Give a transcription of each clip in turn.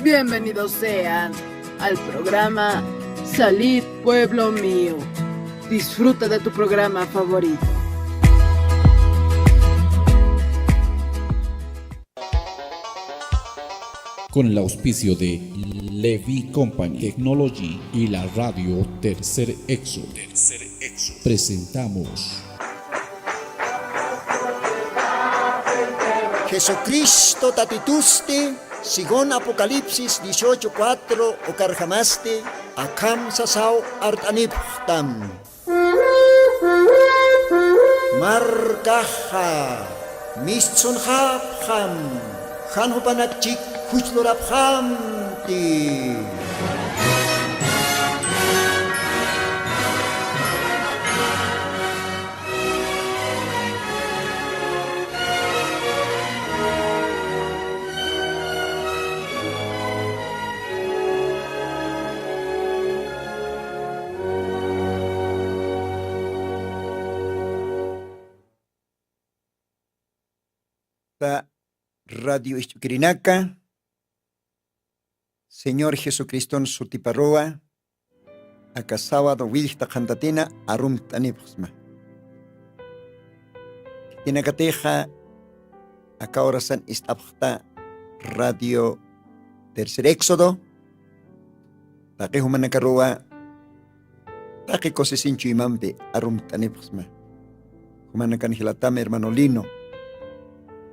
Bienvenidos sean al programa Salid Pueblo Mío. Disfruta de tu programa favorito. Con el auspicio de Levi Company Technology y la radio Tercer Exo, presentamos Jesucristo tatituste, sigon Apocalipsis 18:4 o carjamaste, akam sasao artaniptam. Markaha, mistsun hapham, hanhupanakchik huchloraphamti. Radio Ichuquirinaka, Señor Jesucristo Sutiparroa, Acasábado Wilta Cantatina, Arum Tanipsma. Tinacateja, Acaorasan Istapta, Radio Tercer Éxodo, Taque Humanacarroa, Taque Cosesincho Imampe, Arum Tanipsma. Humanacanjilatame, hermano Lino.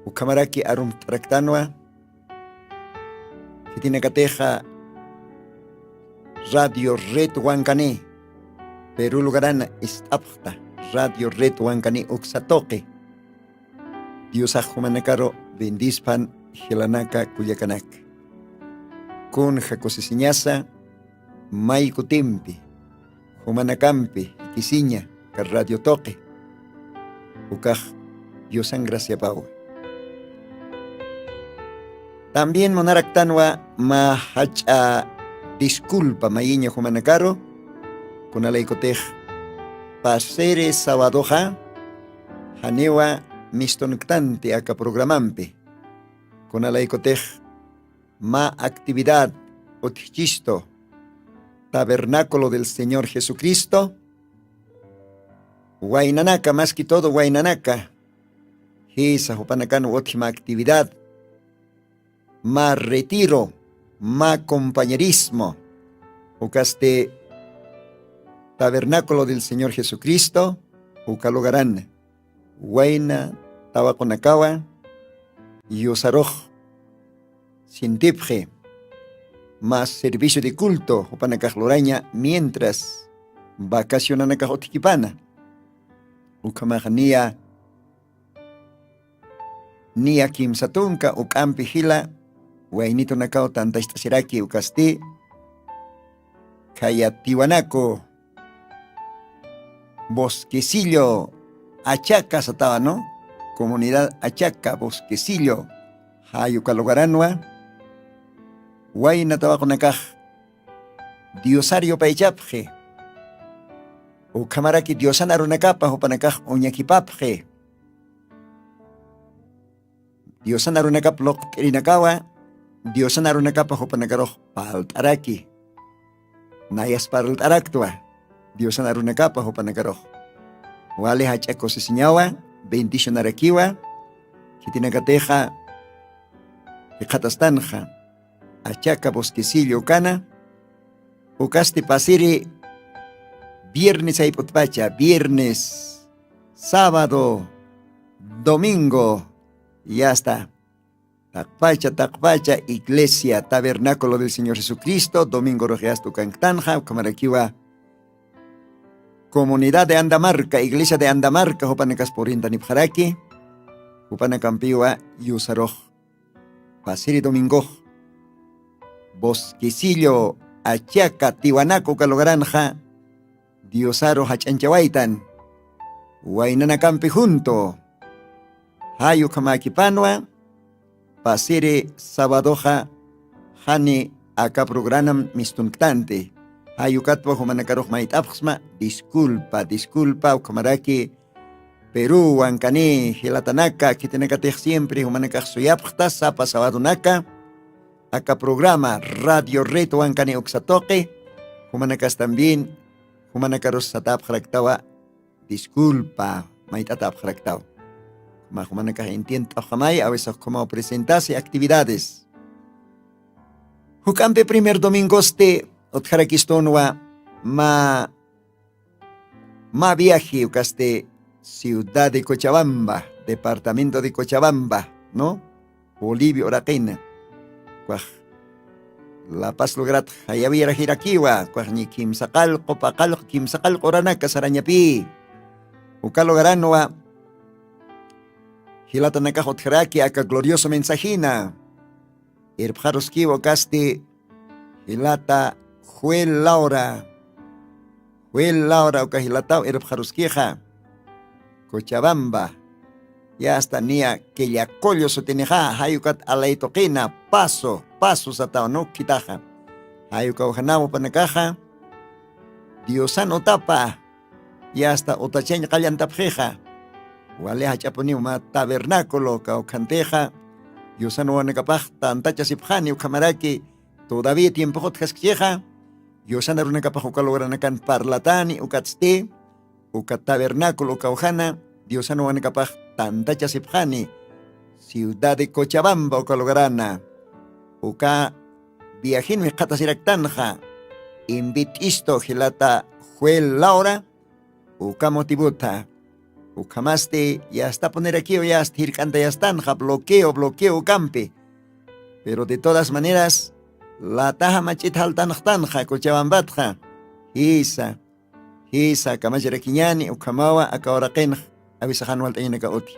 Ukamaraki arum tractanua, que tiene cateja Radio Red Huancani, Perú Lugarana Istapta, Radio Red Huancani Uxatoque, Dios Ajumanacaro, Bendispan, Gelanaka, Cuyacanak, Kun Jacosisiñasa, Maikutimpi, Humanacampi, Quisiña, Radio Toque, Ucaj, Diosan Gracia Pau. También monaractanwa mahacha disculpa mayiño humanacaro con alaicotej pasere sabadoja hanewa mistonactante aca programampe con alaicotej ma actividad otchisto tabernáculo del Señor Jesucristo Huaynanaca, más que todo Huaynanaca hisa hupanacano otima actividad más retiro, más compañerismo, ucaste tabernáculo del Señor Jesucristo, ucalogarán, huayna, tabaconacawa, y usaroj, sintipje, más servicio de culto, upanacajloraña, mientras vacacionanacajotiquipana, ucamajania, ni akim satunca, ucampijila, Guainito nakao tanta istasiraki ukasti Kayatiwanaco Bosquecillo Achaca sataba, ¿no? Comunidad Achaca, Bosquecillo Hayucalogaranua Guaina tabaconacaj Diosario paichapje o camaraki diosanarunacapa o panacaj oñakipapje Diosanarunacap lok erinakawa Diosan arunacapa hopanagaroh paltaraki. Nayas paltaraktua. Diosan arunacapa hopanagaroh. Wale hachaco sisinyawa, bendición arakiwa, kitinagateja, hekatastanja, achaca bosquecillo cana, ucasti pasiri, viernes aipotpacha, viernes, sábado, domingo, y ya está. Takpacha, iglesia, tabernáculo del Señor Jesucristo, domingo rojeastu cantanja, camaraquiwa, comunidad de Andamarca, iglesia de Andamarca, hopanacas porinta nipjaraki, hopanacampiwa, yusaroj, pasiri domingo, bosquecillo, achaca, tiwanaco, calogranja, diosaro, hachanchawaitan, huaynanacampi junto, hayu kamakipanwa, pasire sabadoja hani acá programam mistunctante ayukatwa humanakaroj maitapxma disculpa ukamaraki Perú huancani hilatanaka kitinakatej siempre humanakaj suyapxta sapa sabadonaka acá programa Radio Reto Ancane Oxatoque, Humanakas también, Humanakaros Satap Jaraktawa, disculpa, Maitatap Jaraktao. Humanaka entiendo jamás, a veces como presentase actividades. Hukampe primer domingo Otjarakistonwa, ma viaje, ucaste ciudad de Cochabamba, departamento de Cochabamba, ¿no? Bolivia, Oraquena. La Paz lograt hayavira hirakiwa, ni kim sakal orana kasarañapi. Ukalogaranwa hilata nakajot jeraki aka glorioso mensajina. Irpjaroskiwa caste hilata Juel Laura uka hilatao irpjaroskija. Cochabamba. Ya hasta nia que ya collo soteneja, hayukat alaitoquina, paso satao no kitaja. Hayuka ojanamo panakaja, diosano tapa, ya hasta otachen kallantapjeja. Waleja chaponiuma tabernáculo ka okanteja, diosano wanakapaj tantacha sipjani ukamaraki, todavía tiempo hotjaskjeja, diosana runakapaj ukalogranakan parlatani ukatste, ukat tabernáculo ka ojana, diosano wanakapaj tantacha sipjani, ciudad de Cochabamba ukalograna, uka viajin mi qatasiraktanja, invit isto hilata Juel Laura, uka motibuta, ukamaste ya está poner aquí o ya está hirkanta ya estanja, bloqueo campe, pero de todas maneras la taja machit haltanjtanja Cochabambatja, hisa kamajerakiñani ukamawa akaorakenj, avisajan waltainaka uti.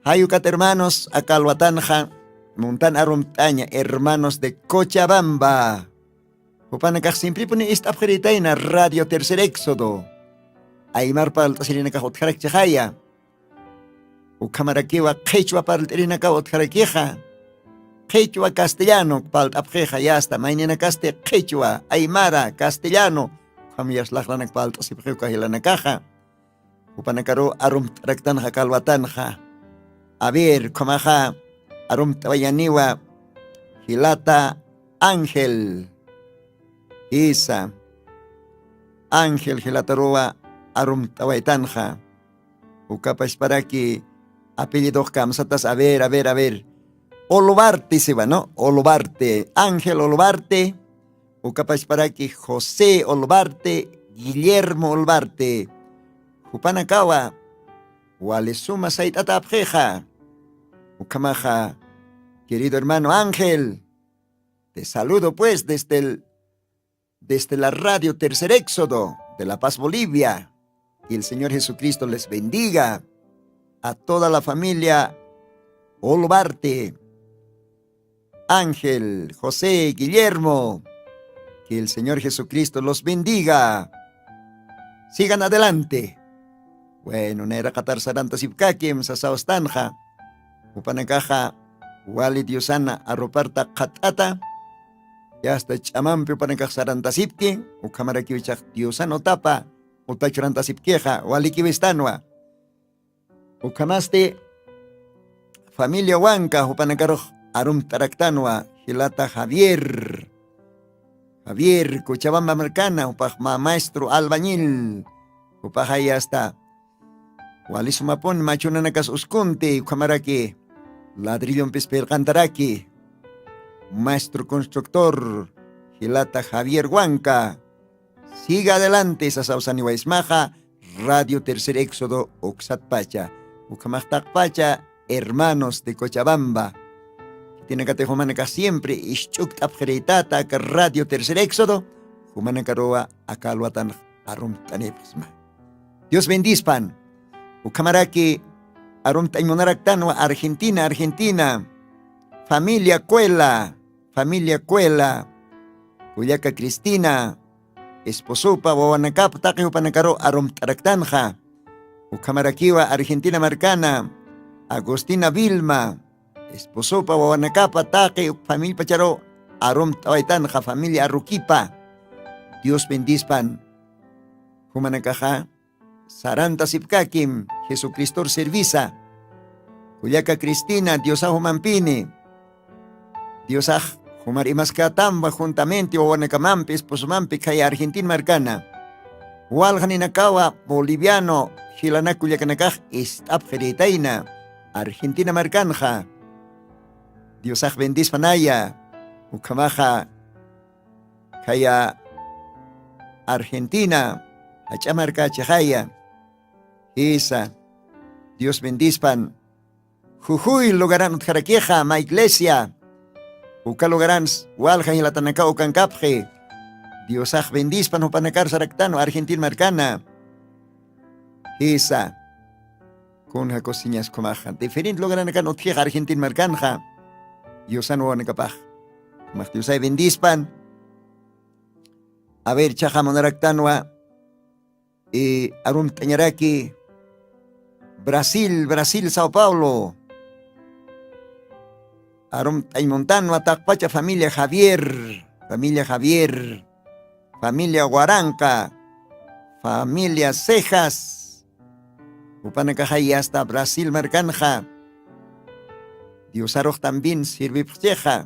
Hayukat hermanos, akalwatanja, montan arumtaña, hermanos de Cochabamba. Upanakaj siempre pone esta abjeritaina, Radio Tercer Éxodo. Aymar para el tasirinaka otjarakchajaya. Ukamarakiwa, quechua para el terinaka otjarakeja. Quechua castellano, para el abjeja, ya hasta, mañana caste, quechua, aymara, castellano. Kamiyas lajlanak para el tasipjeuka hilanakaja. Upanakaro arum traktanja kalwatanja. A ver, komaja arum tawayaniwa hilata Ángel. Isa. Ángel hilataroa arum tawaitanja. Ukapas para que apellido kamsatas a ver. Olobarte se va, ¿no? Olobarte. Ángel Olobarte. Ukapas para que José Olobarte. Guillermo Olobarte. Upanakawa, Walesuma Saitata Abjeja, Ukamaja, querido hermano Ángel, te saludo pues desde la Radio Tercer Éxodo de La Paz, Bolivia. Y el Señor Jesucristo les bendiga a toda la familia Olobarte, Ángel, José, Guillermo. Que el Señor Jesucristo los bendiga. Sigan adelante. Bueno, nera katar saranta sipkakim sa saostanja. Upanakaja wali diosana aroparta katata. Ya hasta chamampi upanakaj saranta sipki. Ukamarakiwichak diosano tapa. Utachuranta sipkeja wali kiwistanwa. Ukamaste familia Huanca upanakaroh arum taraktanwa hilata Javier, Cochabamba Mercana, upaj maestro albañil. Upajaya hasta Wali sumapon machunanakas uskunti ukamaraki, ladrillo pespel cantaraki, maestro constructor hilata Javier Huanca. Siga adelante esa sausaniwa ismaja, Radio Tercer Éxodo Oxatpacha, Ukamachtakpacha, hermanos de Cochabamba. Tiene que te humanaka siempre ischuk abjereitata que Radio Tercer Éxodo, humanakaroa akalwatan arumtanepsma. Dios bendizpan. Ukamaraki arum taimonaractanwa Argentina. Familia Cuela. Cuyaca Cristina. Esposupa wawanakap taki upanakaro arum taraktanja. Ukamarakiwa Argentina Marcana. Agustina Vilma. Esposupa wawanakapa taki familia pacharo arum tawaitanja familia Arruquipa. Dios bendizpan. Humanakaja. Saranta Sipkakim, Jesucristo Servisa, Cuyaca Cristina, Diosah Mampini, Diosah Humar imaskatamba juntamente wawanacamampi, esposomampi, kaya Argentina marcana. Walhaninakawa, boliviano, hilanaku yakanakaj, istapjeritaina, Argentina marcanja. Diosaj bendispanaya, ukamaja, kaya Argentina, achamarca chajaya. Isa, Dios bendispan. Jujuy logaran utjaraqueja, ma iglesia. Uka logaran walja y la tanaka ucancapje. Diosaj bendispan upanacar saractano, Argentina marcana. Isa, con jacosiñas comaja. Diferente logaran acá no tieja Argentina marcanja. Diosan wanacapaj. Diosay bendispan. A ver, chaja monaractanua. Arum Tañaraki. Brasil, Sao Paulo. Arum Taimontano, Atacpacha, familia Javier, familia Guaranca, familia Cejas, Upanacajay hasta Brasil Mercanja, Diosaroj también sirvipjeja,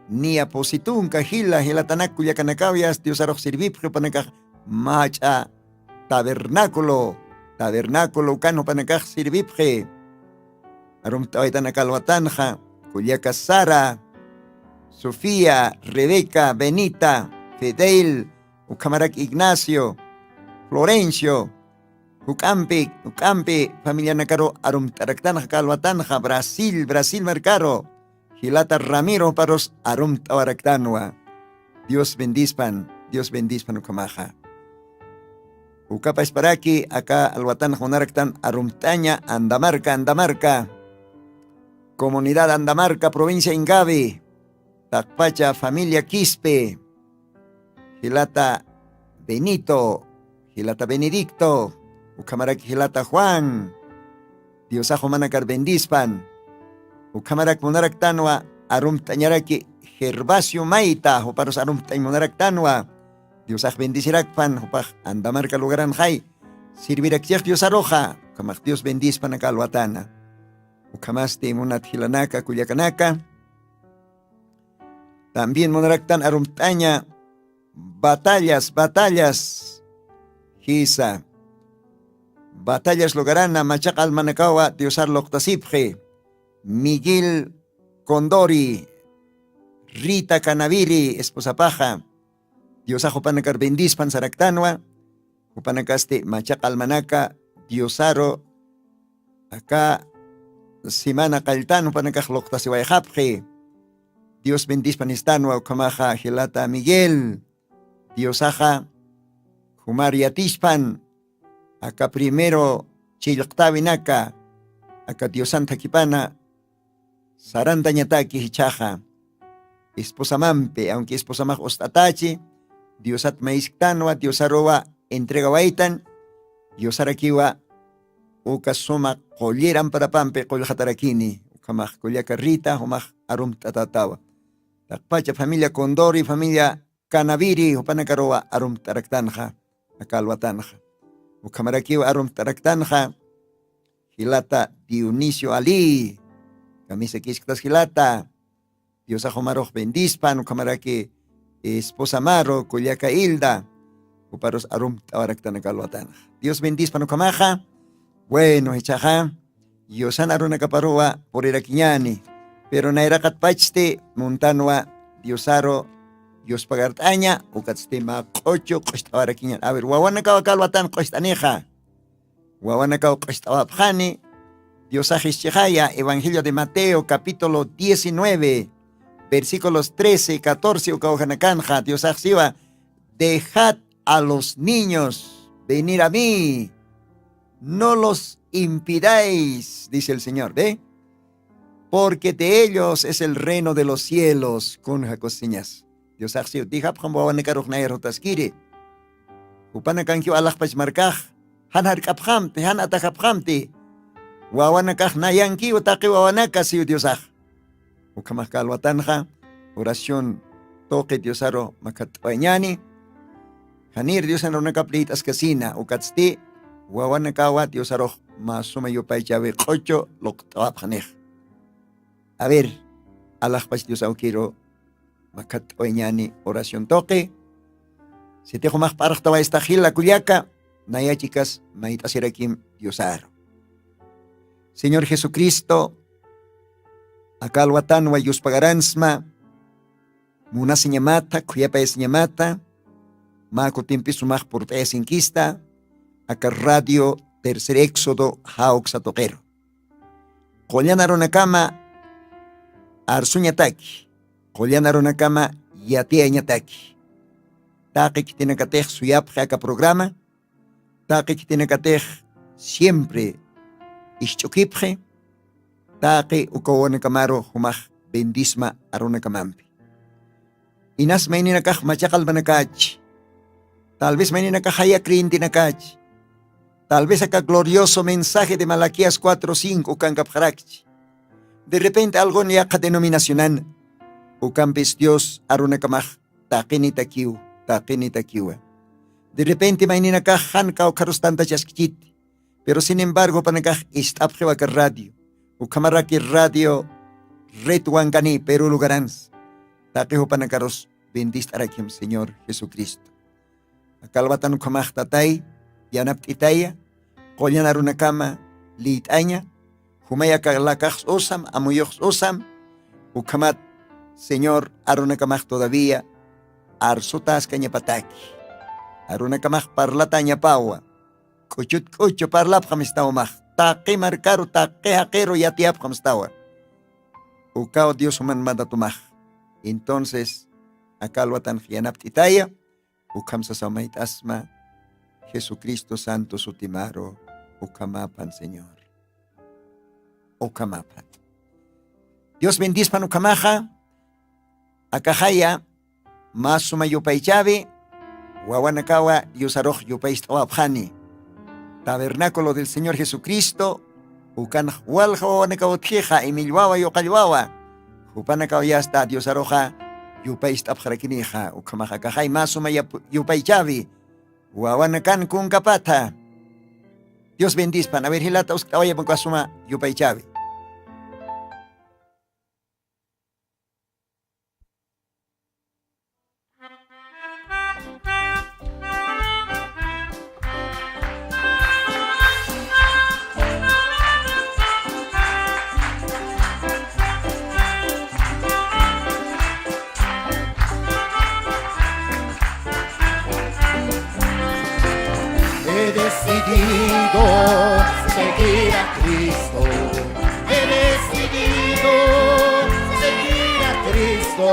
Nia Positun, Cajila, Hilatanacu, Yacanacayas, Diosaroj sirvipje, Upanacaj, Macha, tabernáculo, Cano Panacaj sirvipje, Arum Tawaitanakalwatanja, Culiaca Sara, Sofía, Rebeca, Benita, Fidel, Ucamarac Ignacio, Florencio, Ucampi, familia Nacaro, Arum Taractanja, Calvatanja, Brasil Marcaro, Gilata Ramiro Paros, Arum Tawaractanua. Dios bendispan Ucamaja. Ucapa Esparaki, acá Alwatan Jonaractan, Arumtaña, Andamarca. Comunidad Andamarca, provincia Ingabe, Tacpacha, familia Quispe, Gilata Benito, Gilata Benedicto, Ucamarac Gilata Juan, Diosajo Manacar Bendispan, Ucamarac Monaractanua, Arumtañaraki, Gervasio Maita, Oparos Arumtañ Diosaj bendiciracpan, Opaj Andamarca Lugaran Jai, Sirviraxiach Dios Aroja, Ucamaj Dios Bendispan acá Alwatana. Ucamaste Monat Hilanaka, Culiacanaca. También Monaractan Arumtaña. Batallas. Gisa. Batallas Logarana, Machacal Manacawa, Diosar Loctasipje. Miguel Condori. Rita Canaviri, esposa paja. Diosajo Panacar Bendispan Saractanua. Upanacaste Machacal Manaca, Diosaro. Acá. Simana Caltano Panacaj Loctasiwayjapje. Dios bendispan Istanua Ukamaja Gilata Miguel. Diosaja Jumaria Tishpan. Acá primero Chiloctavinaka. Acá Diosanta Kipana. Sarantañataki Hichaja. Esposa Mampe, aunque esposa Maj Ostatachi. Diosat Maisctanua, Diosaroa entrega Waitan. Diosarakiwa Ukasuma Colleran para Pampe, Colhatarakini, Ukamaj Colyacarrita, Omaj Arum Tatatawa. Takpacha, familia Condori, familia Canaviri, Upanacaroa, Arum Taraktanja, Acalwatanja. Ukamarakiwa Arum Taraktanja, Gilata Dionisio Ali, Camisa Quisctas Gilata, Diosajomaroj Bendispan, Ukamaraki esposa Maro, Colyaca Hilda, Uparos Arum Tawaraktanacalwatanja. Dios bendispan Ukamaja. Bueno, Hichaja, Yosan Aruna Caparoa por Iraquiñani, pero Nairacat Pachte, Montanua, Diosaro, Dios Pagartaña, Ucatstema, Cocho, Costawaraquiñan. A ver, Wawanacao Calvatan, Costaneja, Wawanacao Costawapjani, Diosajis Chejaya, Evangelio de Mateo, capítulo 19, versículos 13 y 14, Ucaujanacanja, Diosaj Siva, dejad a los niños venir a mí. No los impidáis, dice el Señor, ¿ve? Porque de ellos es el reino de los cielos, con jacosiñas. Dios axio, dijapjam wawanekaruchnaya rotaskiri. Upanakankiu alajpach markaj, han harkapjamte, han atajapjamte. Wawanakaj nayanki, utaki wawanaka, siu Dios aj. Ukamajkalwatanja, oración toque Diosaro makatwañani. Hanir Dios en ronacaplit askasina, ukatsti. Wawanakawa Diosaroj masuma yopay chave 8 loktawapjanej. A ver, alajpach Diosao quiero makat oñani oración toque. Si te más parta esta gila cuyaca, naya chicas, maita sirakim diosaro. Señor Jesucristo, akalwatan wa yuspagaransma, muna señamata, kuyapa señamata, mako timpi sumaj por inquista, acá radio tercer éxodo hauxatoquero. Colanaronacama, arsuñataki, colanaronacama, yatiañataki. Taque que tiene que tener suyapja programa, taque que tiene que tener siempre ischokipje, taque ukawane camaro humaj bendisma arona camampi. Inas mainina kaj machakal banakach, tal vez mainina kaj crinti nakach, tal vez acá glorioso mensaje de Malaquías 4:5 kankapjarach. De repente algo ni acá denominacional, ukampis Dios arona camaj taquini takiu. De repente mainina kajan kao karustanta chaskit, pero sin embargo panakaj istapjewa ka radio, ukamaraki radio retuangani Perú lugarans, takejo panakaros bendistarakim Señor Jesucristo. Akalbatan ukamaj tatay, yanaptitaya, kolyan arunakama liitaña, humaya kalakaj osam, amuyox osam, ukamat Señor arunakamaj todavía, arsutas cañapataki. Arunakamaj parlataña paua. Kuchut kucho parlap jamistaumaj. Taqi marcaru taqi haquero yatiap jamistawa. Ukao Dios human mandatumaj. Entonces, akalwatan jianaptitaya, ukamsa samait asma, Jesucristo Santo Sutimaro, ukamapan Señor. Ukamapan. Dios bendispan ukamaja, akajaya, más suma yupaychavi, Wawanakawa yusaroj yupaistawabjani. Tabernáculo del Señor Jesucristo, ukan walja wawanakautjeja y milwawa yokalwawa. Jupanakawa ya está diosaroja yupaistabjarakinija, ukamajacajay más suma yupaychavi, Wawanakan kunkapata. Dios bendispan, a ver hilata uskawaya suma yupaychavi. He decidido seguir a Cristo. He decidido seguir a Cristo.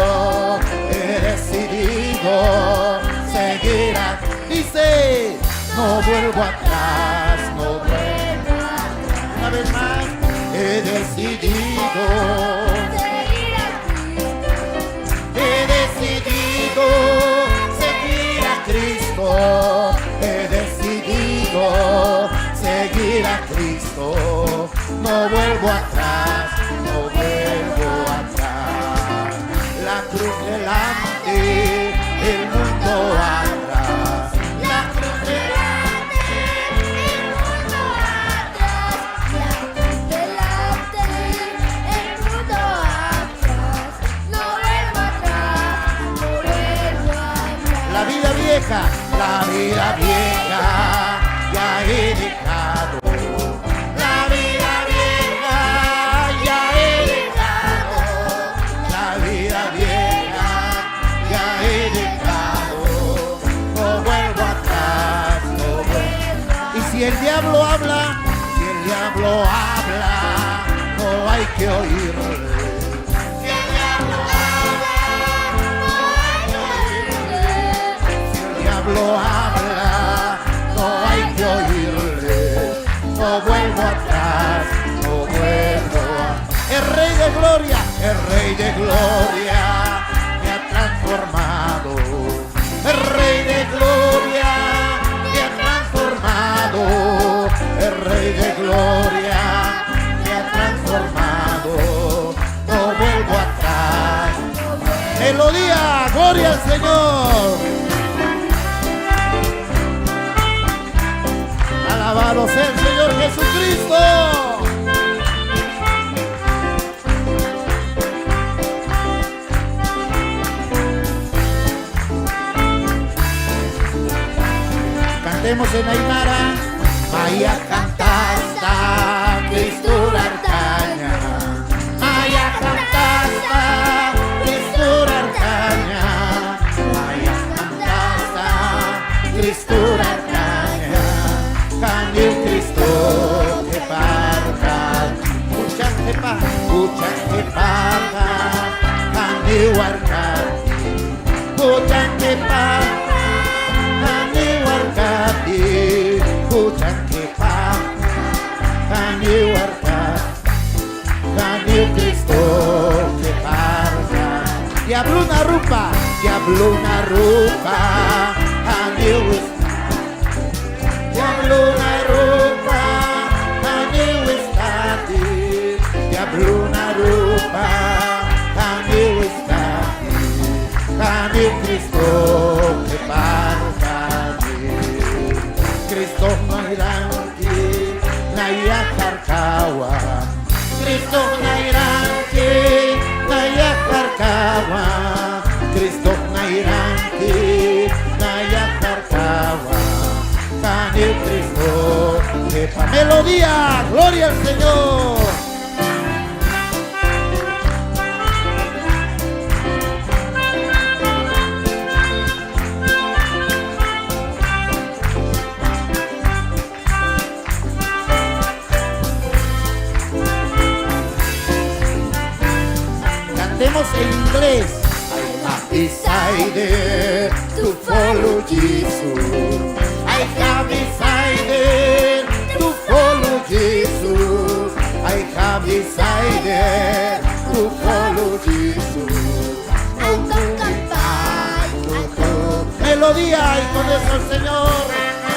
He decidido seguir a... Dice, no vuelvo atrás, no vuelvo atrás. Una vez más, he decidido seguir a Cristo. He decidido seguir a Cristo. He decidido seguir a Cristo, no vuelvo atrás, no vuelvo atrás. La cruz delante, el mundo atrás. La cruz delante, el mundo atrás. La cruz delante, el mundo atrás. No vuelvo atrás, no vuelvo atrás. La vida vieja ya he dejado. La vida vieja ya he dejado. La vida vieja ya he dejado. No vuelvo atrás, no vuelvo. Y si el diablo habla, no hay que oírle. Si el diablo habla, no hay que oírle. Si el diablo habla, no hay que oírle. No vuelvo atrás, no vuelvo atrás. El Rey de Gloria me ha transformado. El Rey de Gloria me ha transformado. El Rey de Gloria me ha transformado. No vuelvo atrás. Melodía, gloria al Señor. Alabado sea el Señor Jesucristo. Cantemos en Aymara. Maya cantasta, Cristo Arcaña. Maya cantasta, Cristo Arcaña. Maya cantasta, Cristo Arcaña. Cambio Cristo que parca. Mucha que parca. Cambio arca. Mucha que parca. Cambio arca. Mucha que parca. Cambio arca. Cambio Cristo que parca. Diablo una rupa. Cambio Diablo una rupa, cambio estati. Diablo una rupa, cambio estati. Cambio Cristo que parcati. Cristo no irá aquí, naya carcawa. Cristo no irá aquí, naya carcawa. Cristo no irá aquí, naya carcawa. Cambio Cristo, sepa melodía, gloria al Señor. Cantemos en inglés. I'm decided to follow Jesus. I have decided to follow Jesus. I have decided to follow Jesus. I'm gonna back. Melodía y con eso el Señor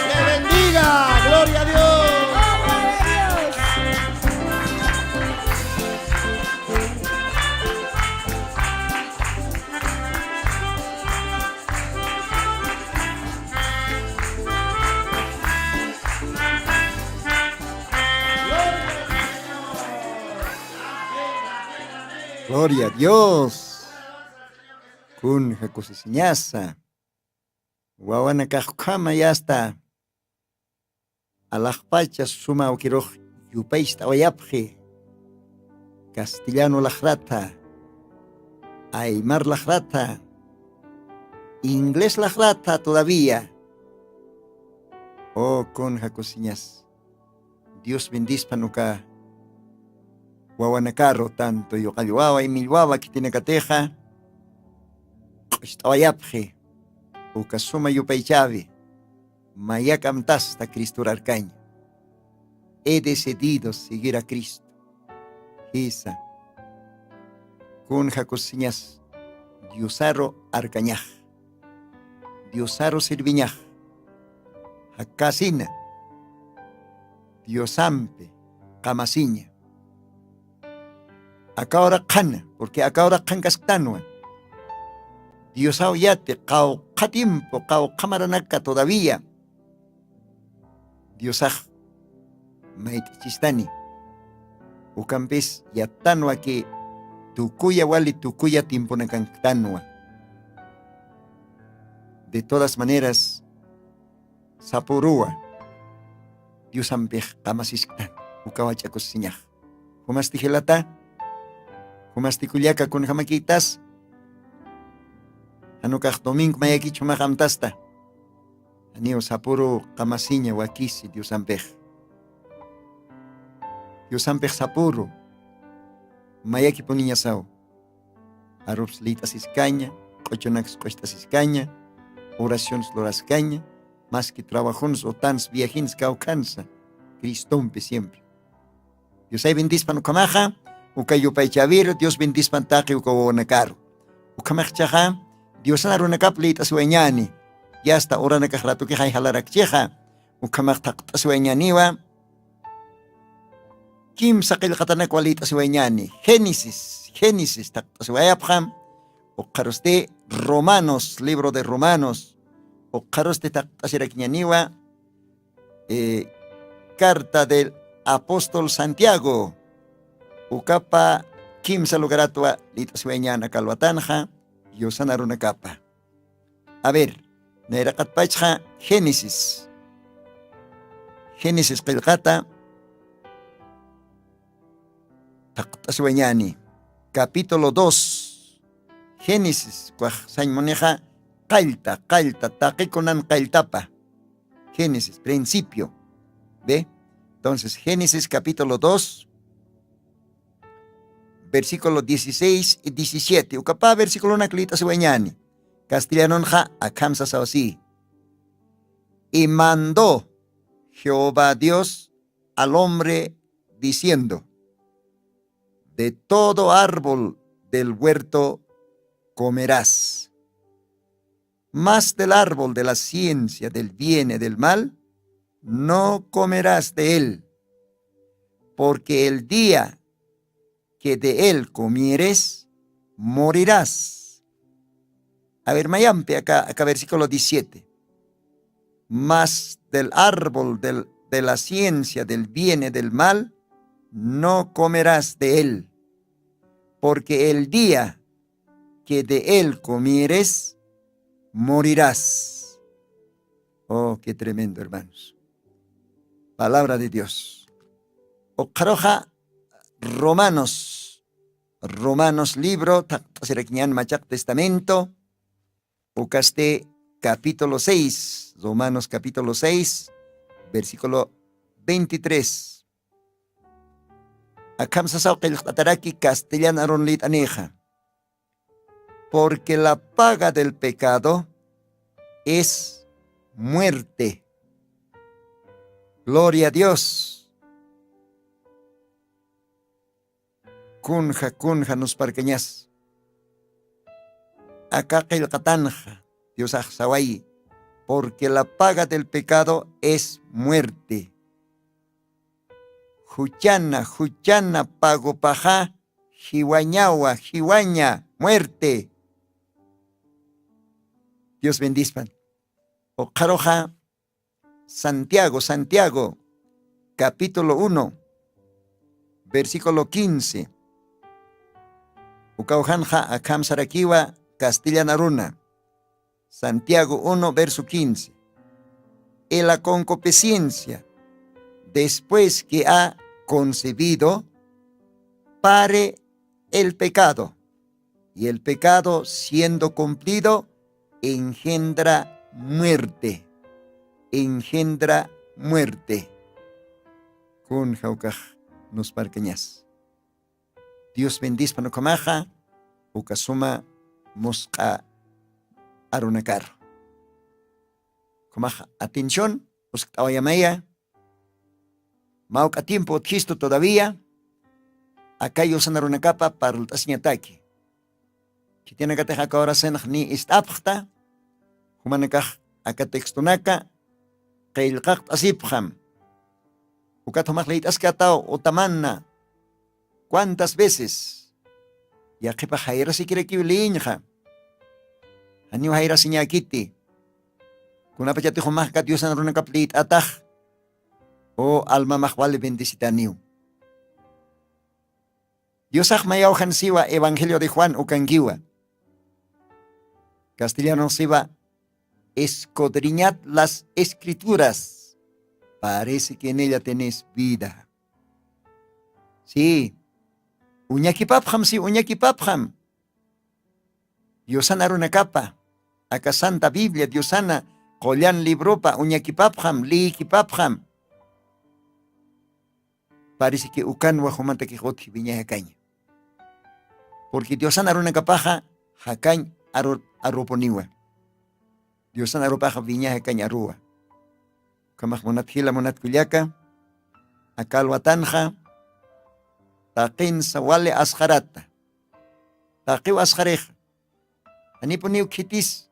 le bendiga. Gloria a Dios. Gloria a Dios. Kun jakusisiñasa. Wawana kajkama ya está. Alajpacha suma okiroj yupaista oyapje. Castellano lajrata. Aymar lajrata. Inglés lajrata todavía. Oh kun jakusiñas. Dios bendispa nuka. Guaguanacarro tanto yo cayuaba y milguaba que tiene cateja estaba yapje ucasuma yupaychavi mayacamtasta Cristo Arcaña. He decidido seguir a Cristo. Esa con jacosiñas Diosaro Arcañaj Diosaro Sirviñaj Jacasina Diosampe Camasiña. Acá ahora cana, porque acá ahora cancastanua. Dios aoyate, cao tiempo, cao camaranaka todavía. Dios mait chistani. Ucampes yatanua que tucuya wali tucuya tiempo na cantanua. De todas maneras, sapurua. Dios ampej kamasistan, ukawachakos siñaj. Humas tijelata. Humastikullaka kun hamakitas. Anukaj domingo mayakichu mahamtasta. Anio sapuro kamasiña wakisi Dios ampej. Dios ampej sapuro. Mayaki poniña sao. Arups litas iscaña, cochonax cuestas iscaña, oraciones loras caña, más que trabajones o tans viajins caucanza. Cristompe siempre. Dios ay bendispa no kamaja. Ukayupay chavir, Dios bendispan taki ukawanakaro. Ukamachchaja, Dios anarunakaplit asueñani. Ya hasta ora nakajratu que hay halarakcheja. Ukamachtak asueñaniwa. Kim sakil katanak walit asueñani. Génesis tak asuayapjam. Ukaroste Romanos, libro de Romanos. Ukaroste tak asirakñaniwa. Carta del apóstol Santiago. Ukapa kim sa lugar atua litasueña na kalwatanja yosanaru na kapa. A ver, nairakat pachja Génesis Génesis qillqata taqt'aswañani. Capítulo 2. Génesis cuaj sañmoneja qallta taqikunan qalltapa. Génesis, principio. ¿Ve? Entonces, Génesis capítulo 2, versículo 16 y 17. Ukapa versículo naklita sueñani. Castellanonja akamsa así. Y mandó Jehová Dios al hombre diciendo: de todo árbol del huerto comerás, mas del árbol de la ciencia del bien y del mal no comerás de él, porque el día que de él comieres, morirás. A ver, mayampe acá versículo 17. Mas del árbol de la ciencia del bien y del mal, no comerás de él, porque el día que de él comieres, morirás. Oh, qué tremendo, hermanos. Palabra de Dios. Oqaroja Romanos libro, Machak Testamento, Ucaste capítulo 6, Romanos capítulo 6, versículo 23. Akamsasau qilqataraki castellana ronlit aneja. Porque la paga del pecado es muerte. Gloria a Dios. Kunja nos parqueñas. Acá qilqatanja, Dios ahsawai. Porque la paga del pecado es muerte. Juchana pago paja, jiwaña, muerte. Dios bendizpan. Oqaroja Santiago, capítulo 1, versículo 15. Ucaujanja akam sarakiwa Castilla Runa. Santiago 1, verso 15. Y la concupiscencia, después que ha concebido, pare el pecado, y el pecado siendo cumplido engendra muerte. Con jaukaj nos parqueñas. Dios bendice para nocomaja, ukasuma mosca arunakar. Comaja, atención, uskawayamaya. Mauca tiempo otjisto todavía. Acá yo sanarunakapa para el tasñataki. Que tiene que tener ahora senach ni istapchta. Humanakaj acá textonaka. Qailqaq asipjam. Ukatomaj leit askatao otamanna. ¿Cuántas veces? Ya que pa jaira si quiere que liñja. Aniu jaira siñakiti. Kuna pachati humaj kat yo sanarunakap leit ataj. O alma mahwale bendicitaniu. Dios mayaw siwa Evangelio de Juan ukangiwa. Castellano siwa, escudriñad las escrituras. Parece que en ella tenéis vida. Sí. Uñakipapjam. Diosana runakapa. Acá Santa Biblia, Diosana, Collan libropa, uñakipapjam, liikipapjam. Parece que ukanwa humanta Quijote viña caña. Porque Diosana runakapaja, jakañ arroponiwa. Diosana ropaja viña caña rua. Kamaj monatjila monatkullaka, akalwatanja, taqin sawale asjarata. Taqiw asjareja. Aniponiu kitis,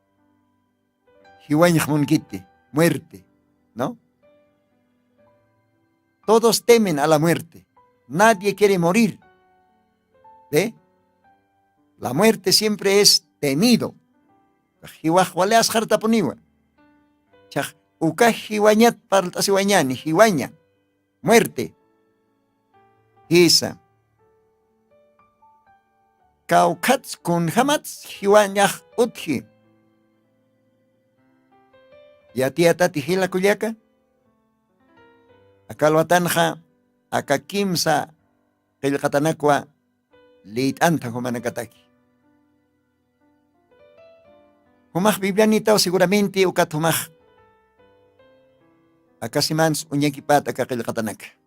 hiwañaj monkite, muerte, ¿no? Todos temen a la muerte. Nadie quiere morir. ¿Ve? La muerte siempre es temido. Muerte. Esa. Kaukats kun hamats hiwanyah utji. Ya tía tati hila kuyaka. akalwatanja akakimsa qillqatanakwa liit'anta humanakataki. Humaj Biblianitaw seguramente ukat humaj akasimans unyakipat akaqillqatanak.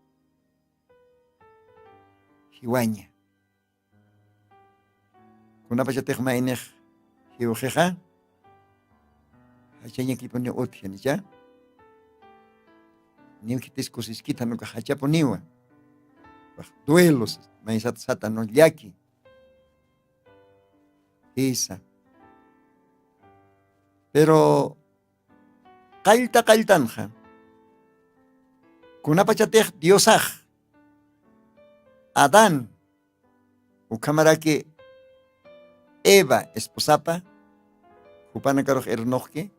Hiwaña. Kunapachatej mainej hiujeja. Hachanya kipone otjan ya. Niu kitis kusiskita no kahachaponiwa. Duelos maisat sata no yaki. Isa. Pero kaltanja. Kunapachatej Diosaj. Adán. Ukamarake Eva esposapa. Hupanakaroj ernojke.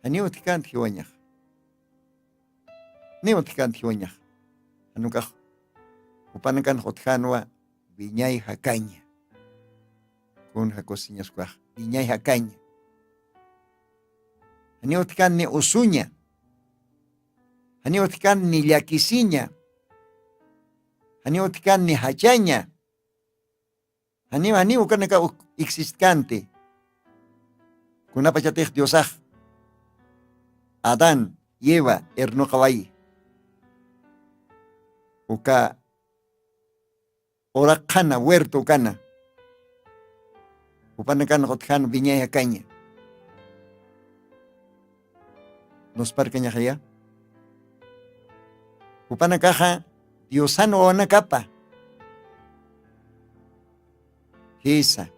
Aniu tikant hiwañaj. Niu tikant hiwañaj. Anukaj. Hupanakan hotjanwa viñay hakaña. Kun hakosiñas kuaj. Viñay hakaña. Aniu tikant ni usuña. Aniu tikant ni llakisiña. Aniu tikant ni hachaña. Aniu kanaka existante. Kunapachatej Diosaj. Adán y Eva ernokaway. Uka orakana huerto kana. Upanakan hotjan viñay hakaña. Nos parcaña jaya. Upanakaja Diosano ona capa. Esa.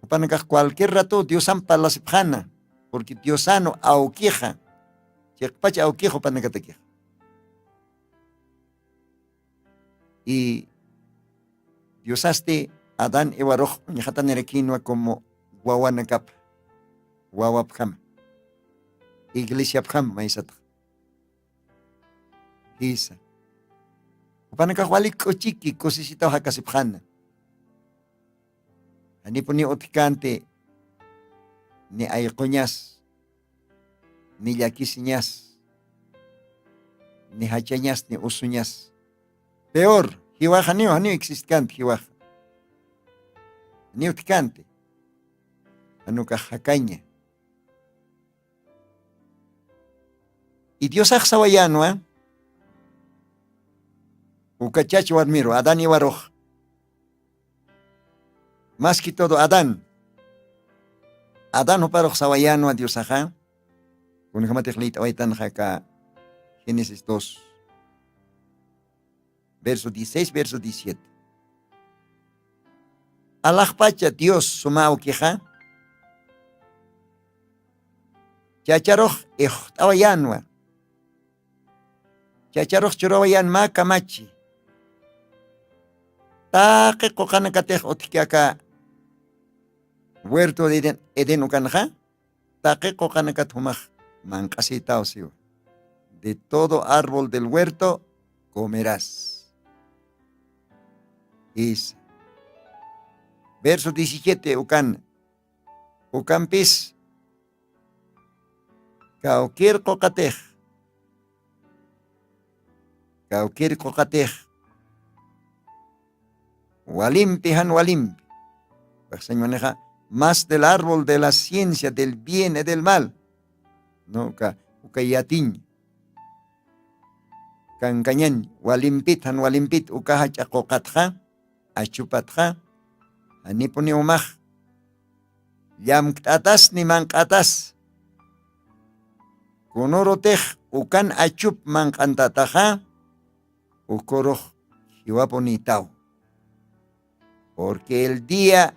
Upanakaj cualquier rato Diosan palasipjana. Porque Diosano auqueja. Chekpacha auquejo panakatequeja. Y Diosaste Adán Ewaroj ñajatan erequinoa como guawanacap. Guawapjam. Iglesia pjam maisata. Isa. Upanakaj walik ochiki cosisita hakasipjana. Anipuni otikante. Ni aycoñas, ni yaquisiñas, ni hachañas, ni usuñas. Peor, hiwaja niu existante, hiwaja. Niu ticante. Anuka hacaña. Y Dios sawayano, ukachacho admiro, Adán y Waroj. Más que todo, Adán. Adán paroj sawayano a Dios ajá. Unjamateklit awaitan jaka Génesis 2. Verso 16, verso 17. Alajpacha Dios sumao queja. Chacharoj awayano. Chacharoj churawayan ma kamachi. Taque kokanakatej otikiaka. Huerto de Eden ukanja, taqueco canacat humaj, mancasita osio. De todo árbol del huerto comerás. Is. Verso 17, ucan pis. Caukir cocatej. Walimpihan walimpi. Señoreja. Más del árbol de la ciencia, del bien y del mal. No, ukayatin. Kankanyan, walimpit, ukahacha kokatja, achupatja, anipuni umaj. Yamkatas ni mankatas. Kunorotej, ukan achup mankantataja, ukoroj, hiwaponitao. Porque el día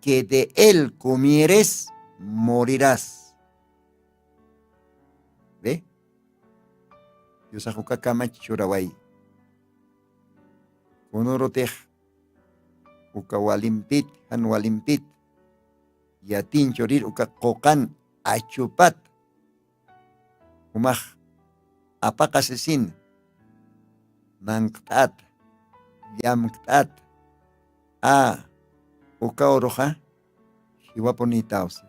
que de él comieres, morirás. ¿Ve? Yosajuka kamach churaway. Kunurotej. Uka walimpit, han walimpit. Yatin chorir uka kokan achupat. Umaj apakasesin. Mangtat. Yamtat. Uka oroja, hiwaponitaos.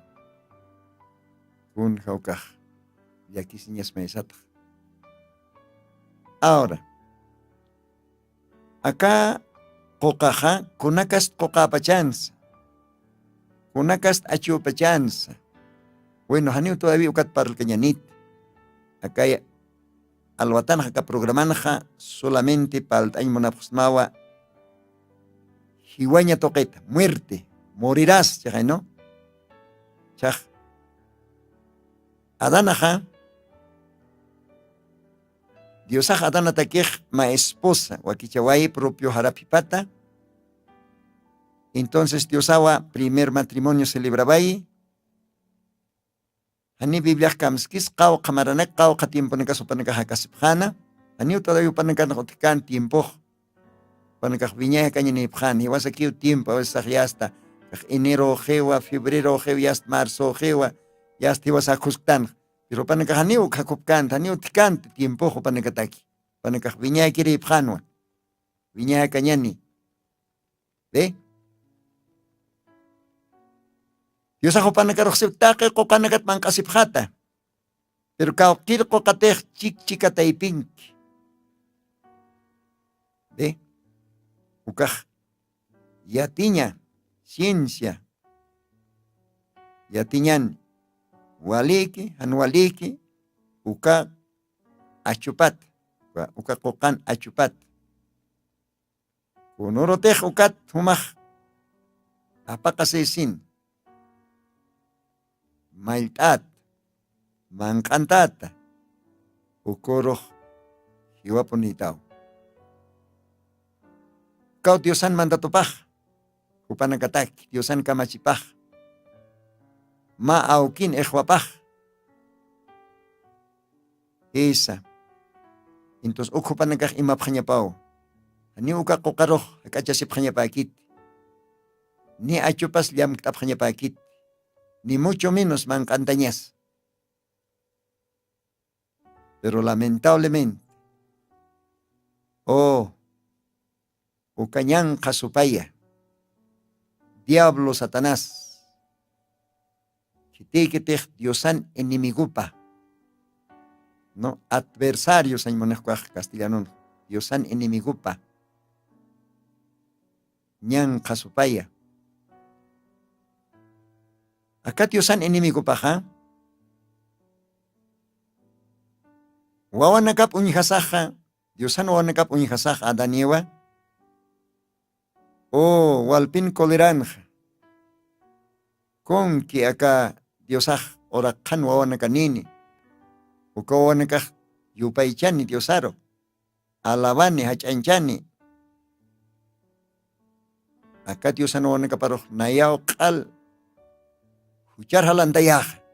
Kun haukaj, yakisiñas maisata. Ahora, acá qoqaja, kunakas qoqapachansa, kunakas achupachansa. Bueno, haniu todavía ukat parlcañanit. Acá alwatanja ka programanja solamente para el año monapusmawa. Hiwaña toqueta, muerte, morirás, ya no. Chaj. Adanaja. Diosaj adana taquej ma esposa, wakichawai propio harapipata. Entonces Diosawa primer matrimonio celebraba ahí. Ani Biblia kamskis qaw qamaranak qaw qatiemponika sopanaka hakasipjana. Ani todavía panaka notikan tiempo. Panaka viña kaña ni pjan. Y vas aquí tiempo, a veces ya hasta enero jewa, febrero jewa, ya hasta marzo jewa, ya hasta ibas a kustan. Pero panaka haniu kakupkan, haniu tikan tiempo panaka taki. Panaka viña kiri pjanwa. Viña kañani. ¿Ve? Dios ako panagkaroksip take ko kanagat mang kasipkhata. Pero kaukir ko kateh chik taipink. De ukah yatinya ciencia. Yatinyan waliki hanwaliki uka achupat. Uka kokan achupat. Kunuroteh ukat humah apakasesin. Mailtat, mancantata, ukoro, hiwaponitao. Kau Diosan mandatopaj, upanakatak, Diosan kamachipaj. Ma aukin ejwapaj. Esa. Entonces, ukupanakaj imapjanyapao. Ani uka kokaroj, akachasipjanyapakit. Ni achupas liam tapjanyapakit. Ni mucho menos mancantañas. Pero lamentablemente, ucañán casupaya, diablo Satanás, que diosan enimigupa, no adversarios en monescuaj castellano, diosan enimigupa, ñan casupaya. Acá Diosan enemigo paja. Wawanakap unyihasaja. Diosan wawanakap unyihasaja adaniewa. Walpin koleranja. Con que acá Diosaj orakan wawanakanini. Uka wawanakaj yupaychani Diosaro. Alabani hachanchani. Acá Diosan wawanakaparoj nayao kal. Huchar halantayaja.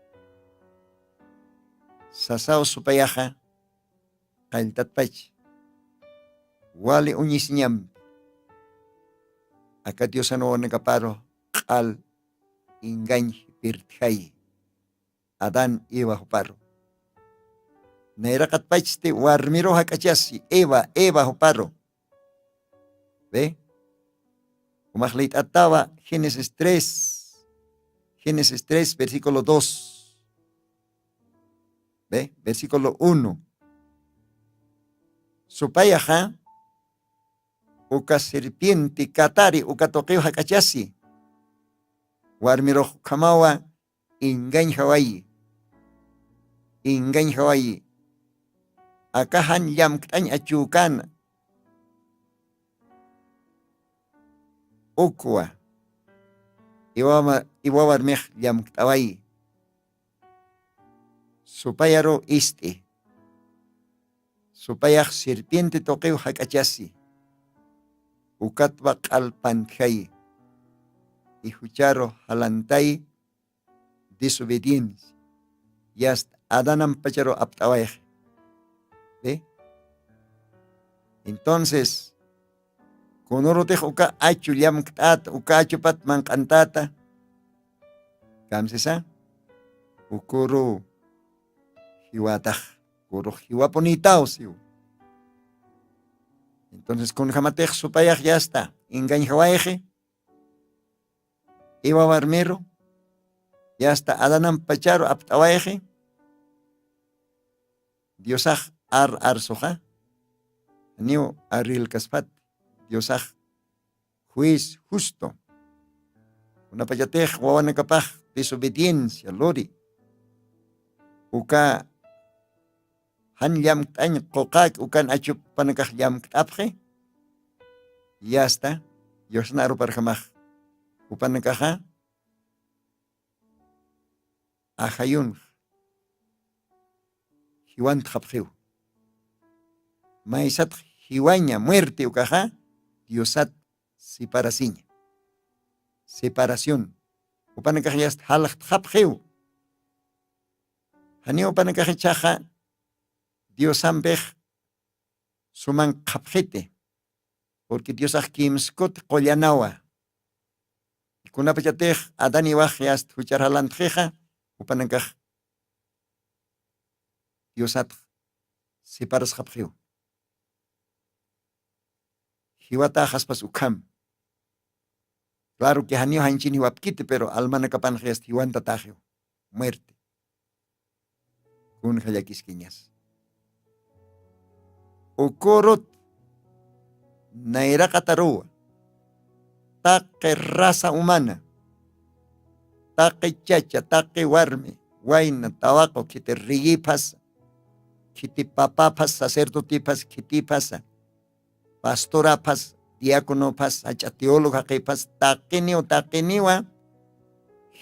Sasao supayaja. Kailtatpach. Wali uñisiñam. Acá Diosan wanakaparo. Kal. Ingañ pirtjay. Adán iba huparo. Nairakatpachte warmiro hakachasi. Eva huparo. ¿Ve? Umajleit ataba. Génesis 3. Génesis 3, versículo 2. ¿Ve? Versículo 1. Supayaja, uka serpiente, katari, uka toqueo hakachasi. Warmiro kamawa, ingañ hawaii. Ingañ hawaii. Akahan yam ktañ achukan. Ukwa. Iwawarmej yam ktawai. Supayaro iste. Supayaj serpiente toqueo hakachasi. Ukatwa kalpantjay. Ihucharo halantay desobediencia. Yast adanam pacharo aptawaj. ¿Ve? Entonces, Kunurutej uka achu liam ktat, uka achupat mancantata. Kamsesa, ukuru hiwataj, kuru hiwaponitao siu. Entonces, con jamatej supayaj ya está. Engañjawaeje, iwa barmero, ya está. Adanam pacharo aptawaeje. Diosaj ar soja. Anio aril kaspat. Diosaj juez justo. Una payatej wawanakapaj desobediencia lori. Uka han yam tan kokak ukan achup panakaj yam apje. Ya está. Dios naro parjamaj. Upanakaja ajayun hiwan tjapjiu. Maisat hiwaña muerte ukaja Diosat separación. Separación. Upanakajayas halaj tjapjiu. Hani upanakajachaja Diosampej suman kapjete. Porque Dios akimskot kollanawa. Kuna pachatej adani wajias huchar halantjeja upanakaj Diosat separas kapjiu. Hiwata haspas ukam. Claro que hanio hanchin hiwapkite, pero almana kapan hiwanta hiwanta tajeo. Muerte. Kun hayakisquiñas. Okorot naira katarua. Taque raza humana. Taque chacha, taque warme. Guaina, tabaco, que te rigipas. Que te papapas, sacerdotipas, que te pasa. Pastorapas, diáconopas, achateóloga que pas, taquenio, taqueniwa.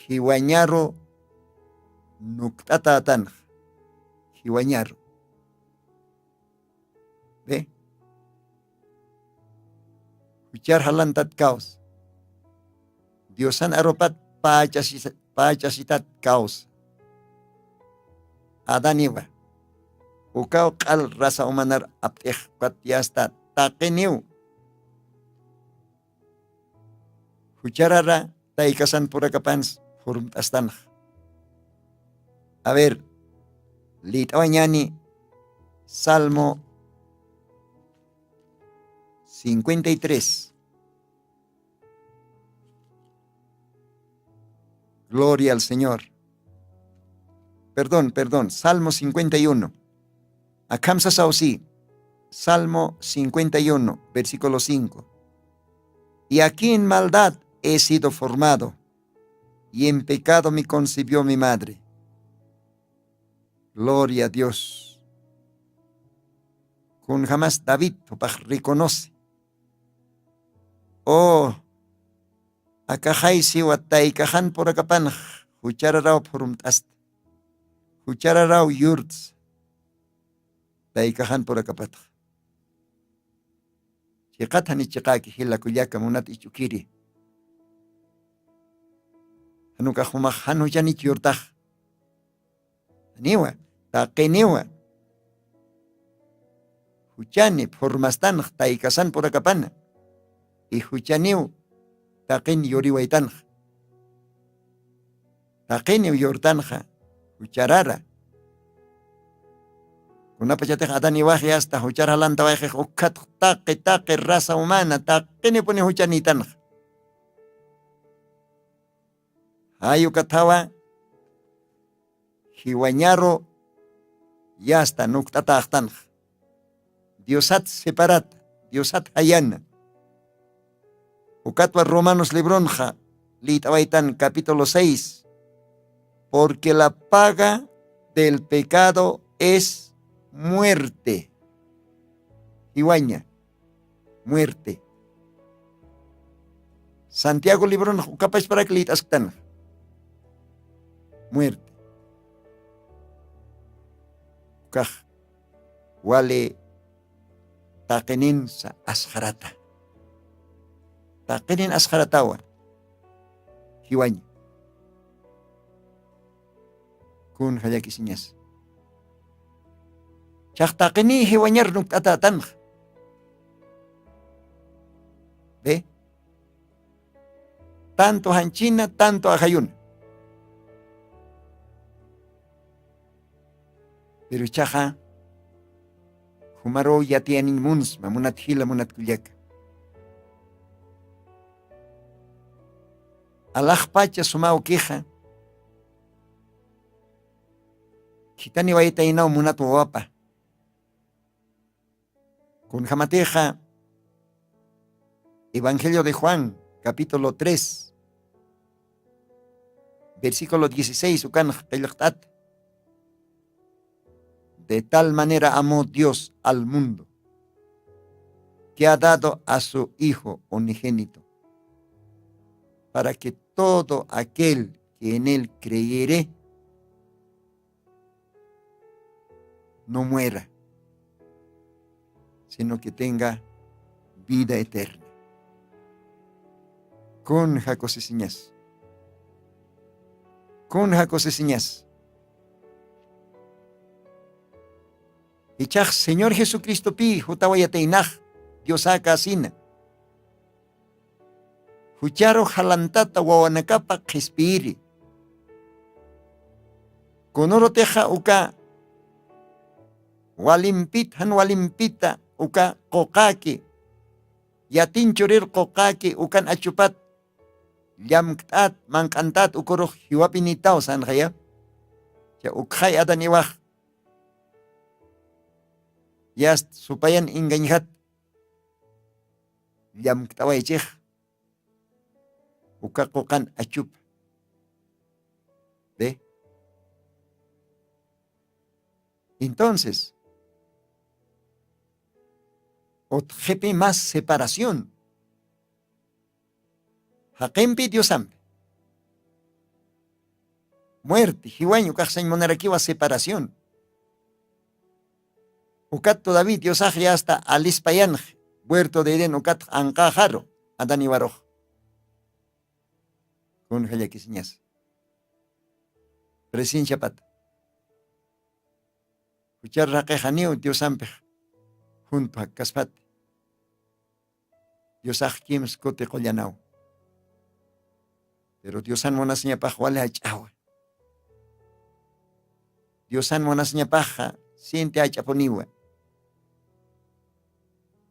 Hiwañaro, nuktatan. Hiwañaro. ¿Ve? Huchar halantat caos. Diosan aropat pachasitat caos. Adaniwa. Ukao kal rasa umanar apteh patiasta taqueniu. Hucharara taikasan purakapans furum astan. A ver, litawañani Salmo 53. Gloria al Señor. Perdón, Salmo 51. Akamsa sausi. Salmo 51, versículo 5. Y aquí en maldad he sido formado, y en pecado me concibió mi madre. Gloria a Dios. Con jamás David reconoce. Oh, akajay siwatay kahan por akapan, huchararaw porumtast, huchararaw yurts, tay kahan por akapat. Chikatan ichikaki hila kuyaka munat ichukiri. Hanuka humah hanu janit yurtah. Niwa, taqeniwa. Huchani formastan tay kasan por akapana. Y huchaniu taqin yuriwaitan. Taqiniu yurtanja. Hucharara. Una pachatej adani waji hasta huchar halanta waji ukat taqe raza humana taqini puni huchanitan. Ayu katawa hiwañaro ya hasta nuktatahtan. Diosat separat, Diosat hayana. Ukatwa Romanos libronja, litawaitan capítulo 6. Porque la paga del pecado es muerte. Hiwaña, muerte. Santiago libronja, capaz para que litastan. Muerte. Ukaj, wale takenin sa asharata. Takenin asharatawa. Hiwaña. Kun hayakisiñas. Chaktakini hiwañar nuktatatan. ¿Ve? Tanto hanchina, tanto ajayun. Pero chaja, humaro ya tianin muns, mamunat hila munat kulyaka. Alaj pacha sumao queja. Kitani waita inao munat wapa. Con jamateja, Evangelio de Juan, capítulo 3, versículo 16, ukan qillqtat. De tal manera amó Dios al mundo, que ha dado a su Hijo unigénito, para que todo aquel que en él creyere no muera, sino que tenga vida eterna. Con jacosesiñas. Con jacosesiñas. Ichaj Señor Jesucristo pi, jutawayateinaj, Dios saca asina. Hucharo jalantata wawanakapa qispiri. Konoro teja uka walimpita uka kokaki. Yatinchurir kokaki ukan achupat. Llamktat mankantat ukuro hiwapinitaw san kaya. Ya ukhay adan iwaj. Yas supayan ingañhat. Llamktawaychej. Uka kokan achup. ¿Ve? Entonces, otjepe más separación. Haquempi Diosampe. Muerte, jiwaño, kajsañ monarakiwa separación. Ukat todavía Dios ya hasta Alispayanj, huerto de Eden, ukat ankajaro, Adani Baroj. Con Hayakisiñas. Presencia pat. Uchar raquejaneo Diosampe, junto a Caspat. Diosaj Kims Kote Collanao. Pero Diosan monasña paja wale hachawa. Diosan monasña paja siente hachaponiwa.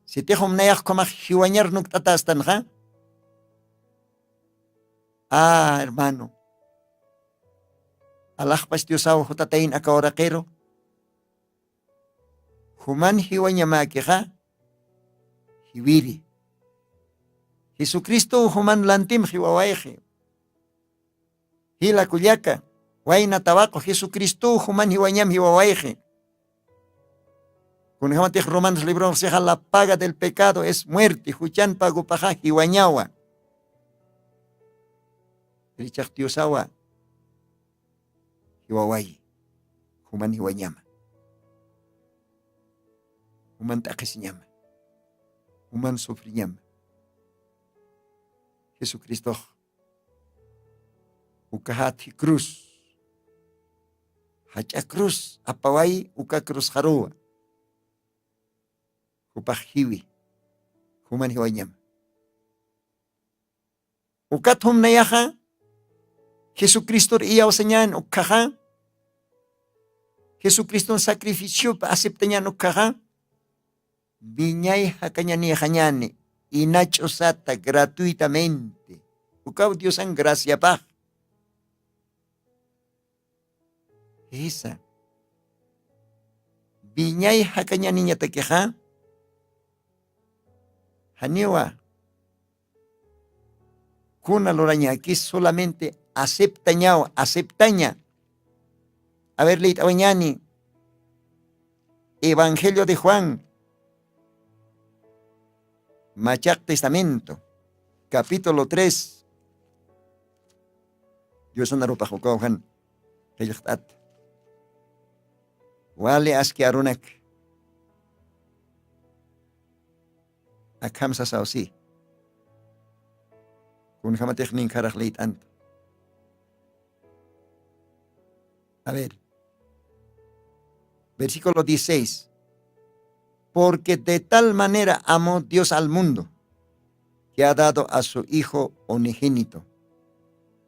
Si te homnayak komaj hiwañar nuktatastan, ¿ja? Ah, hermano. Alajpas Diosao jotatain akaoraquero. Human hiwañamaki, ¿ja? Hiwiri. Jesucristo human lantim hiwawaeje. Hila Cuyaca, Huayna Tabaco, Jesucristo, Human Hiwañam Hiwawaeje. Con Jamatej Romanos libro seja la paga del pecado es muerte, Huchan Pagupaja Hiwañawa. Richard Tiosawa, Hiwawai, Human Hiwañama. Human Takesiñama. Human Sufriñama. Jesucristo. Ukahati cruz. Hacha cruz. Apawai uka cruz harua. Upahiwi. Human hiwanyam. Ukat hum nayaha. Jesucristo iya osanyan ukaha. Jesucristo sacrificio pa aceptanyan ukaha. Biñay hakanyani hanyani. Inachosata gratuitamente. Ukaw Dios ang gracia pa. Esa. Biñay hakanya niña tequeja. Haniwa. Kuna loraña aquí solamente aceptaña. A ver, leit awañani. Evangelio de Juan. Machak Testamento. Capítulo 3. Dios anarupa jukauhan. Kayaktat. Wale aski arunak. Akam sasausi. Kun jamatek nin karaj leit ant. A ver. Versículo 16. Porque de tal manera amó Dios al mundo, que ha dado a su Hijo unigénito,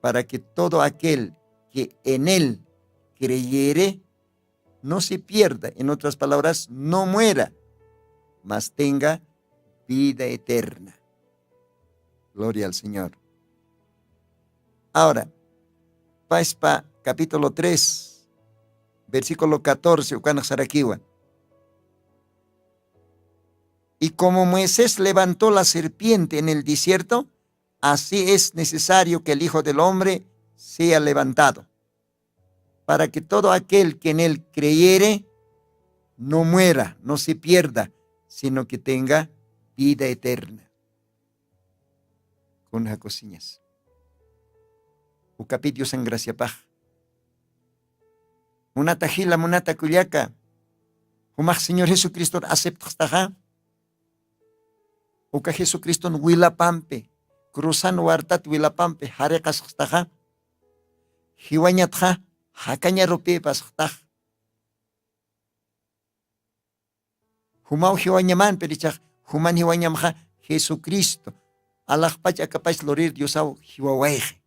para que todo aquel que en él creyere, no se pierda, en otras palabras, no muera, mas tenga vida eterna. Gloria al Señor. Ahora, Paspa, capítulo 3, versículo 14, Ukanak Sarakiwa. Y como Moisés levantó la serpiente en el desierto, así es necesario que el Hijo del Hombre sea levantado, para que todo aquel que en él creyere no muera, no se pierda, sino que tenga vida eterna. Con las cosillas. O capítulo san gracia paj. Munata gila, munata cuyaca. Humaj Señor Jesucristo acepta. O que Jesucristo huila pampe. Cruzan huartat huila pampe. Jarecas taja. Hiwañatja. Hakaña ropepas taj. Humau hiwañaman perichaj. Human hiwañamja Jesucristo. Alajpach acapach lorir diosau hiwawaje.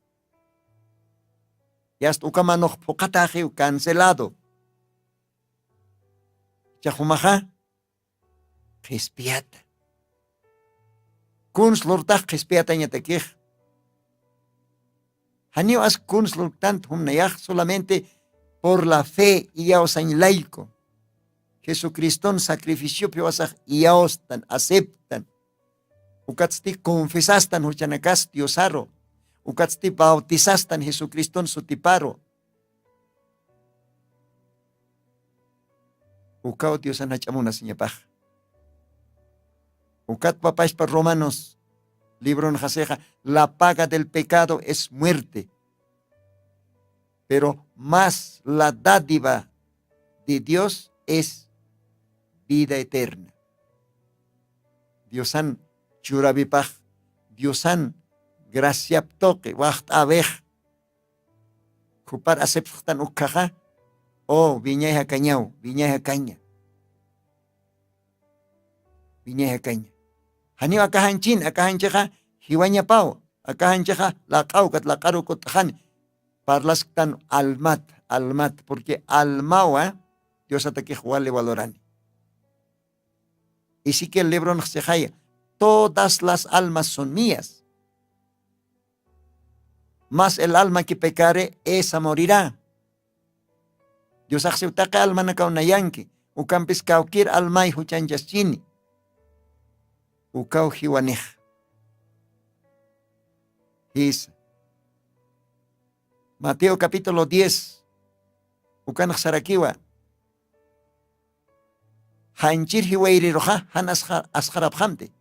Ya hasta ukamanoch pokataje cancelado. Chahumaja. Gespiata. Kuns lortach gespiata ñatekej. Hanio as kuns lortant humnayaj solamente por la fe y yaosan laico. Jesucristo sacrificio piwasaj y yaostan aceptan. Ukatzti confesastan huchanakas diosaro. Ukatzti bautizastan Jesucristo sutiparo. Ukao Dios anachamuna siñapaj. Ukat papás para Romanos, libro en Jaseja, la paga del pecado es muerte, pero más la dádiva de Dios es vida eterna. Diosan churabipaj, Diosan gracia toque, wacht abej. Kupar aceptan ukaja, oh viñeja cañao, viñeja caña. Viñeja caña. Hanio akahanchin, akahancheja, hiwaña pao, akahancheja, la caucat, la carukot han, parlas tan almat, porque almawa, Dios ataque juale valorani. Y sí que el libro nos sejaya, todas las almas son mías. Mas el alma que pecare, esa morirá. Dios hace utaka alma na kaunayanki, ukampis kaukir almay huchanjaschini. Ukau hiwanej. His. Mateo capítulo 10. Ukanaj sarakiwa. Hanchir hiwairi roja, han asharabhamte.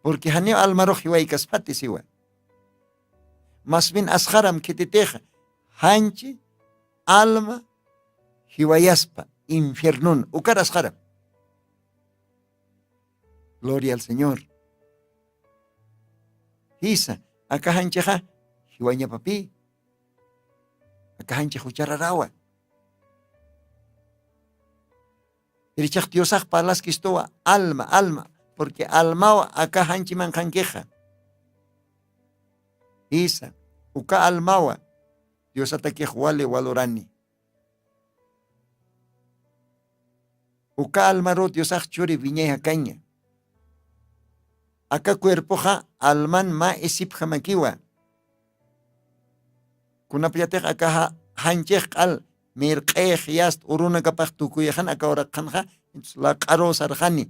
Porque haneo almaro hiwai kaspati siwa. Más bien asharam kititeja. Hanchi alma hiwayaspa infiernun. Ukar asharam. Gloria al Señor. Hisa, acá hancheja, hiwaña papi. Acá hanche huchararawa. Irichach diosach palas kistoa, alma, porque alma acá hanchi manjanqueja. Hisa, uka almawa, Dios ataque huale walorani. Uka almaro diosach churi viñeja caña. Acá cuerpo ja alman ma esip jamakiwa. Kuna piatek acá hanchek al mirqej yast uruna kapag tukuyahan acá orakan ja la karo sarjani.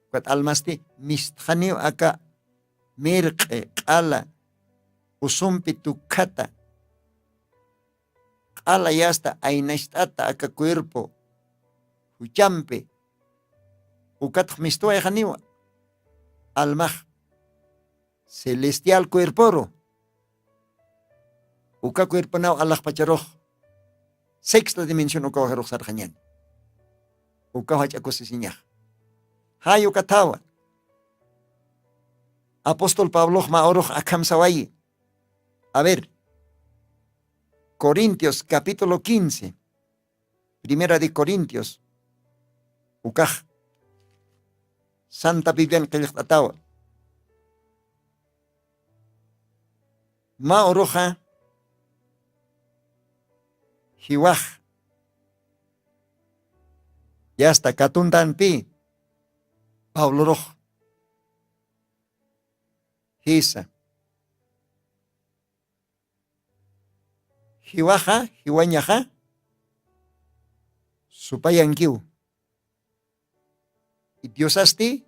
Kuat almasti mistjani acá mirqe ala usumpi tukata. Ala yasta ainastata acá cuerpo huchampe. Ukat mistoa janiwa. Alma celestial cuerporo. Uka cuerpo nao Allah pacharoj. Sexta dimensión uka wajaroj sarjanyan. Uka hachako sisiñaj. Hay uka tawa. Apóstol Pablo maoroj akam sawayi. A ver. Corintios capítulo 15. Primera de Corintios. Ukaj. Santa Biblia en Kelchatawa. Ma oroja hiwaj. Ya hasta katundan pi. Pablo roj. Hisa. Hiwaja, hiwañaja. Supayankiu. Y Dios asti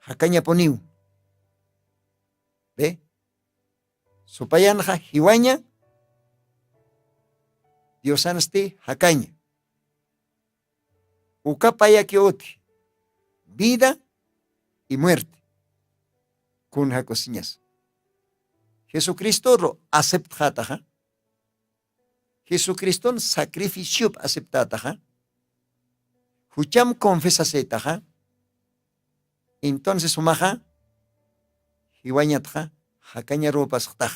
Hakaña poniu. ¿Ve? Supayanja hiwaña. Dios anasti hakaña. Ukapaya kioti. Vida y muerte. Kun hakosiñas. Jesucristo lo aceptataja. Jesucristo sacrificio aceptataja. Hucham confesasetaja. Entonces sumaja. Hiwañataja. Hakaña ropas taj.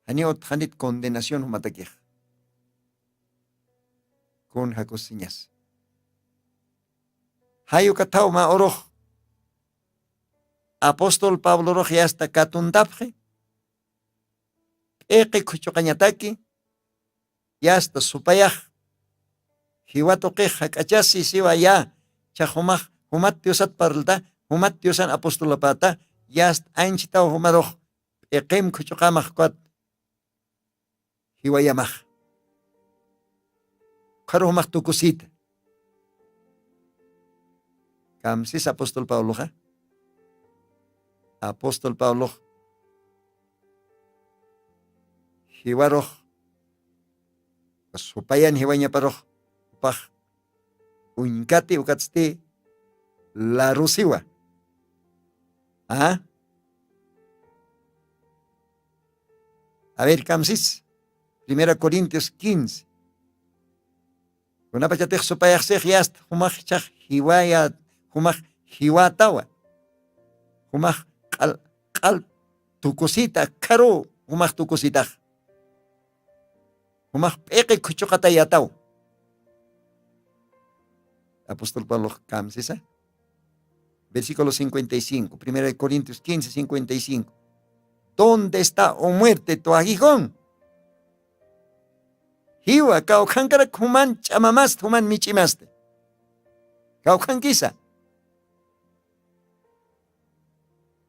Aniot hanit condenación humatakej. Kun hakosiñas. Hayo katao ma oroh. Apóstol Pablo roh ya hasta katundapje. Eke kuchokañataki. Ya hasta supayaj. Hiwato queja kachasi siwa ya. Chahumaj humat diosat parlta. Humat diosan apóstol apata. Ya hasta anchitao humaroh. Ekem kuchokamaj kuat. Hiwayamaj. Karuhumaj tukusita. Kamsis apóstol Pablo ha. Apóstol Pablo. Hiwaroh. Supayan hiwanya paroh. Upah. Unkati ukatsti. La rusiwa. ¿Ah? A ver, Kamsis. 1 Corintios 15. Una pachatech supayach sech yast. Humach chach hiwaya. Humach hiwatawa. Humach kal tukusita karo. Humach tukusita. Humach peke kuchokatayataw. Apóstol Pablo Kamsisa. Versículo 55. 1 Corintios 15, 55. ¿Dónde está, oh muerte, tu aguijón? Hiwa, kaukankara kuman chamamast, human michimaste. Kaukankisa.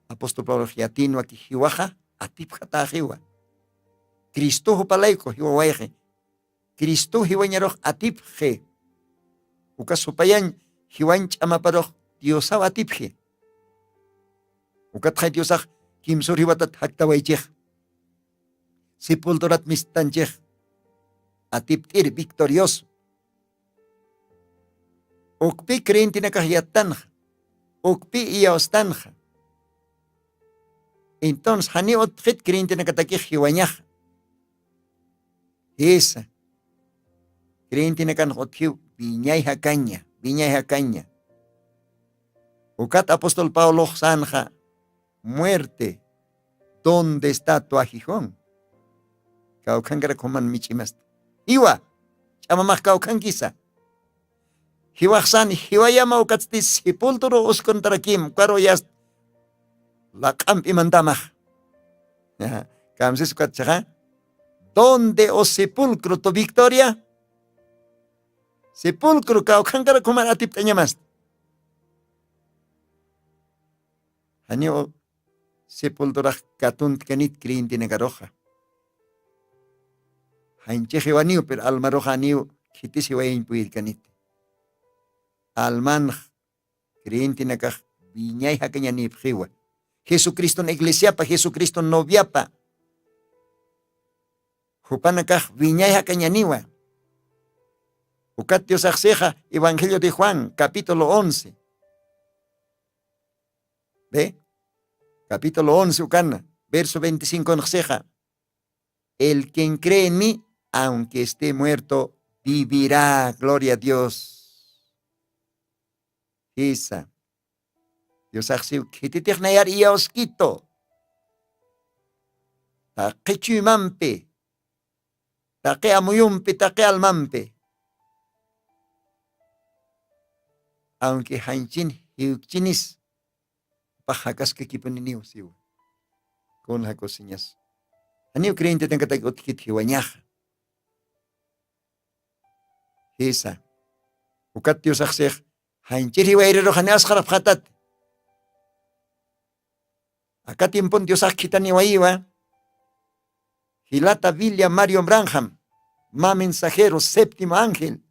Apóstol Pablo Giatino aquí hiwaja, atipjata hiwa. Cristo palaiko hiwa waje. Cristo hiwañaroh atipje. Ukasupayan hiwan chamaparoh diosaw atipje. Ukatjay diosaj kimsur hiwatat haktawaychej. Sepulturat mistanchej. Atiptir victorioso. Ukpi creentina kahyatanja. Ukpi iyaostanja. Entonces, hani otfit creentina katakij hiwañaj. Esa. Creentina kan othiu viñay hakaña. Viñay hakaña. Ukat apóstol Pablo Sanja. Muerte. ¿Dónde está tu aguijón? Kaukankara kuman michimast. Iwa, chamamaj kaukankisa. Hiwajsan, hiwayama ukatsti sepulturo uskontrakim, kwaro yast la kampi mandamaj. Kamsis ukatchaja. ¿Dónde o sepulcro tu victoria? Sepulcro kaukankara kuman atip tañamast. Hanyo sepulturaj katunt kanit kriintina garoja. Hancheje waniu, pero almaroja niu, kitisi wayin puir kanit. Alman, creyente nakaj, viñay hakaña ni pjiwa. Jesucristo en iglesia pa, Jesucristo novia pa. Jupanakaj, viñay hakaña niwa. Ukat Dios akseja, Evangelio de Juan, capítulo 11. ¿Ve? Capítulo 11, ukana, verso 25 en akseja. El quien cree en mí, aunque esté muerto, vivirá. Gloria a Dios. Esa. Dios axiu, que te technayar y osquito. Taque chumampe. Taque amuyumpe, taque almampe. Aunque hanchin hiukchinis. Pajakas que kipuniniu siu. Con las cosillas. Aniu creyente tenga tagotkit hiwañaja. Esa. Ukat Dios aksej. Hanchir hiwairero hane askarap hatat. Acá tiempon Dios akhitan hiwaiwa. Hilata William Mario Branham. Ma mensajero, séptimo ángel.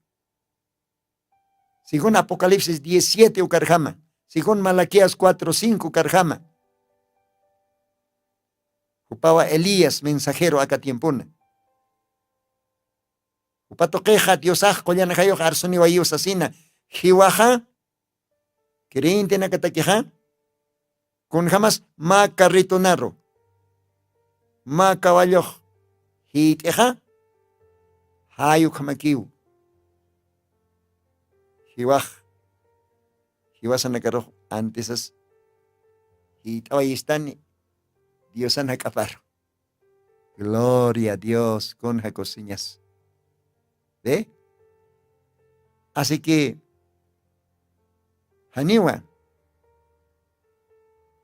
Según Apocalipsis 17 ukarjama. Según Malaquías 4:5 carjama. Upawa Elías, mensajero acá tiempuna. Upato queja Diosaj collana jayo arsuni wayus asina. Jiwaja. Creyente na katakeja. Con jamás ma carrito narro. Ma caballo. Hiteja. Hayu kamakiu. Jiwaj. Jiwasan nakaro antesas. Hitawayistani. Diosan hakapar. Gloria a Dios con jacosiñas. ¿Ve? Así que Haniwa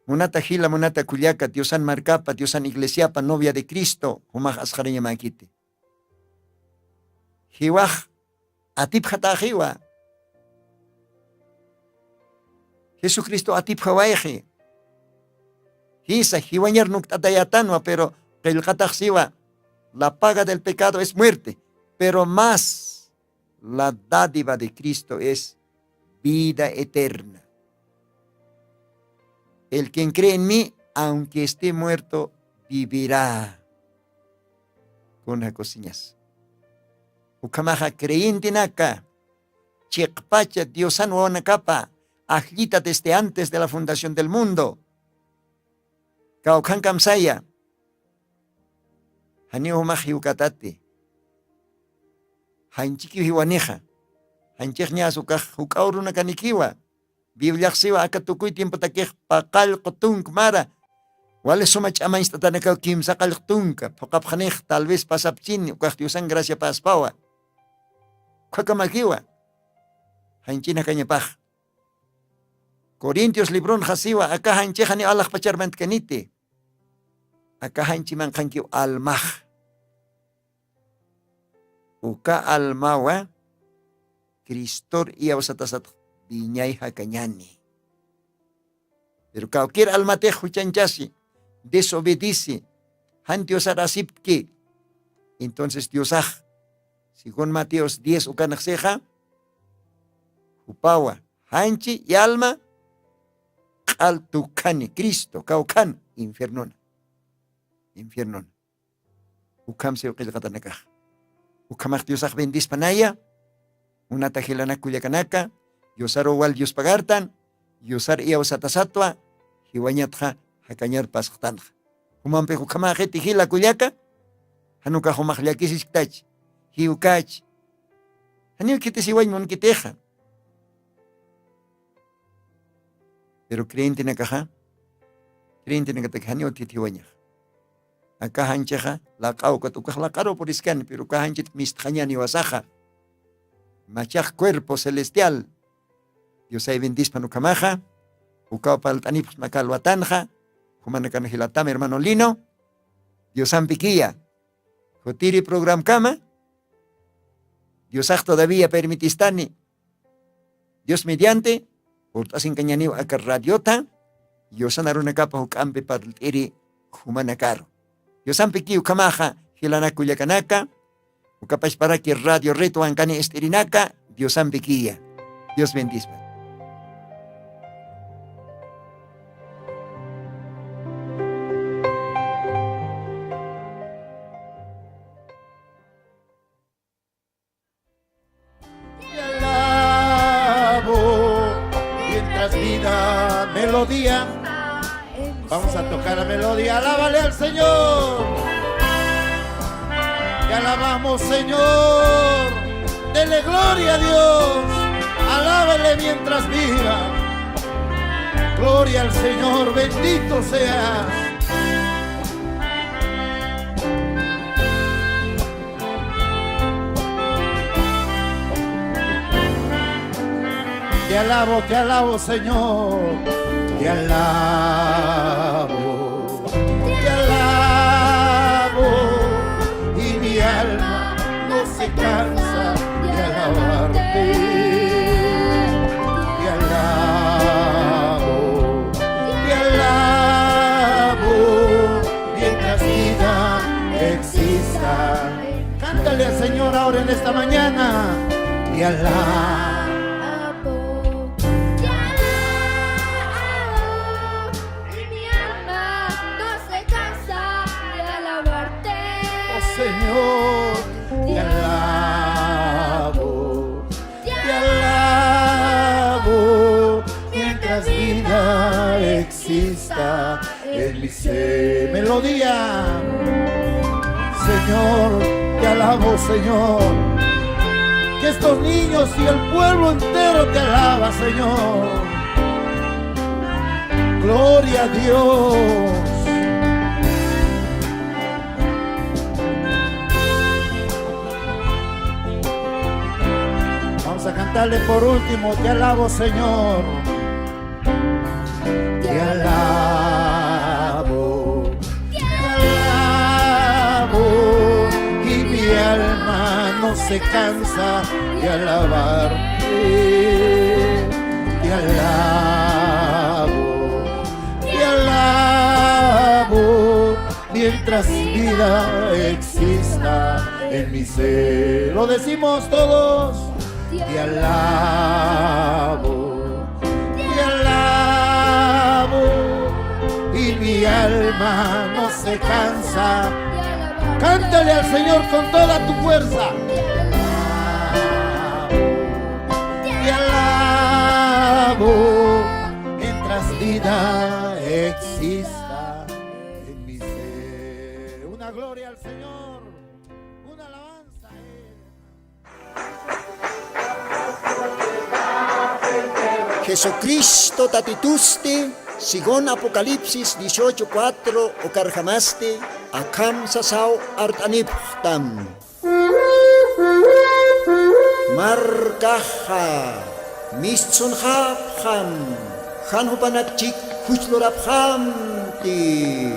Munata Gila, Munata Culiaca, Diosan Marcapa, Diosan Iglesiapa, novia de Cristo, Humaj Asjareña Maquite. Jiwaj Atip Jata Jiwa. Jesucristo Atip Hawaeje. Hisa, Jiwañar Nuktatayatanoa, pero el Jataxiwa, la paga del pecado es muerte. Pero más, la dádiva de Cristo es vida eterna. El quien cree en mí, aunque esté muerto, vivirá. Con las cosillas. Ukamaja creyente naka, chiqpacha diosano onakapa, ajlita desde antes de la fundación del mundo. Kaukan kamsaya, haniu maji ukatate. Hanchiki hiwaneja. Hancheknya sukaj hukauru na kanikiwa. Bibliaksiwa akatukuy tiempo takej pakal kutunk mara. Wale sumach ama instantanakaw kim sakal kutunka. Pokapjanej tal vez pasapchin. Ukajtiusan gracia paspawa. Kwakamakiwa. Hanchina kanyapaj. Corintios libron hasiwa. Aka hanchejani Allah pacharmant kanite. Aka hanchiman kankiw almaj. Uka almawa Kristor iya usatasat diñay hakanyani. Pero cualquier almatejo chanchasi desobedice hantiosar asipke. Entonces Diosaj, según Mateos 10 ukanakseja, upawa hanchi y alma altukani Cristo kaukan infernona. Infernona. Ukam se ukilkatanakaj. Ukamach Diosaj bendis panaya, una tajilana kuyakanaka, Diosaro wal Dios pagartan, Diosar iya usatasatwa, hiwanyatja hakanyar pasktanja. Humampe ukamach tijila kuyaka, hanuka humach liakisis ktach, hiukach. Hanil kites iwañ mon kiteja. Pero creyente nakaja, creyente nakatak hanil titiwañaj. Acá hancheja, la cauca, tu la caro por iscan, pero acá hanchet mistjaña ni wasaja. Machaj cuerpo celestial. Dios hay bendispa no camaja, ucao paltanipus macalhuatanja, humanacanjilatame hermano Lino, Dios ampiquilla, jotiri program cama, Dios todavía permitistani, Dios mediante, por tasin cañaniu acá radiota, Dios anaruna capa hucampe paltiri humanacaro. Dios ampiquiu camaja, hilanacuyacanaka, ucapash para que radio reto ancane estirinaka, Dios ampiquilla. Dios bendice. Te alabo mientras vida melodía. Vamos a tocar la melodía. Alábale al Señor. Te alabamos, Señor. Dele gloria a Dios. Alábale mientras viva. Gloria al Señor. Bendito seas. Te alabo, Señor. Te alabo, y mi alma no se cansa de alabarte. Te alabo, mientras vida exista. Cántale al Señor ahora en esta mañana. Te alabo. en mi ser. Melodía, Señor, te alabo, Señor. Que estos niños y el pueblo entero te alaba, Señor. Gloria a Dios. Vamos a cantarle por último, te alabo, Señor. Te alabo, y mi alma no se cansa de alabarte. Te alabo, mientras vida exista en mi ser. Lo decimos todos. Te alabo, y mi alma no se cansa. Cántale al Señor con toda tu fuerza. Te alabo, mientras vida exista en mi ser. Una gloria al Señor, una alabanza a Él. Jesucristo tatituste, sigon Apocalipsis 18:4 o karjamaste, akam sasao artaniptam. Markaha, mistsun hapham, hanhupanakchik huchloraphamti.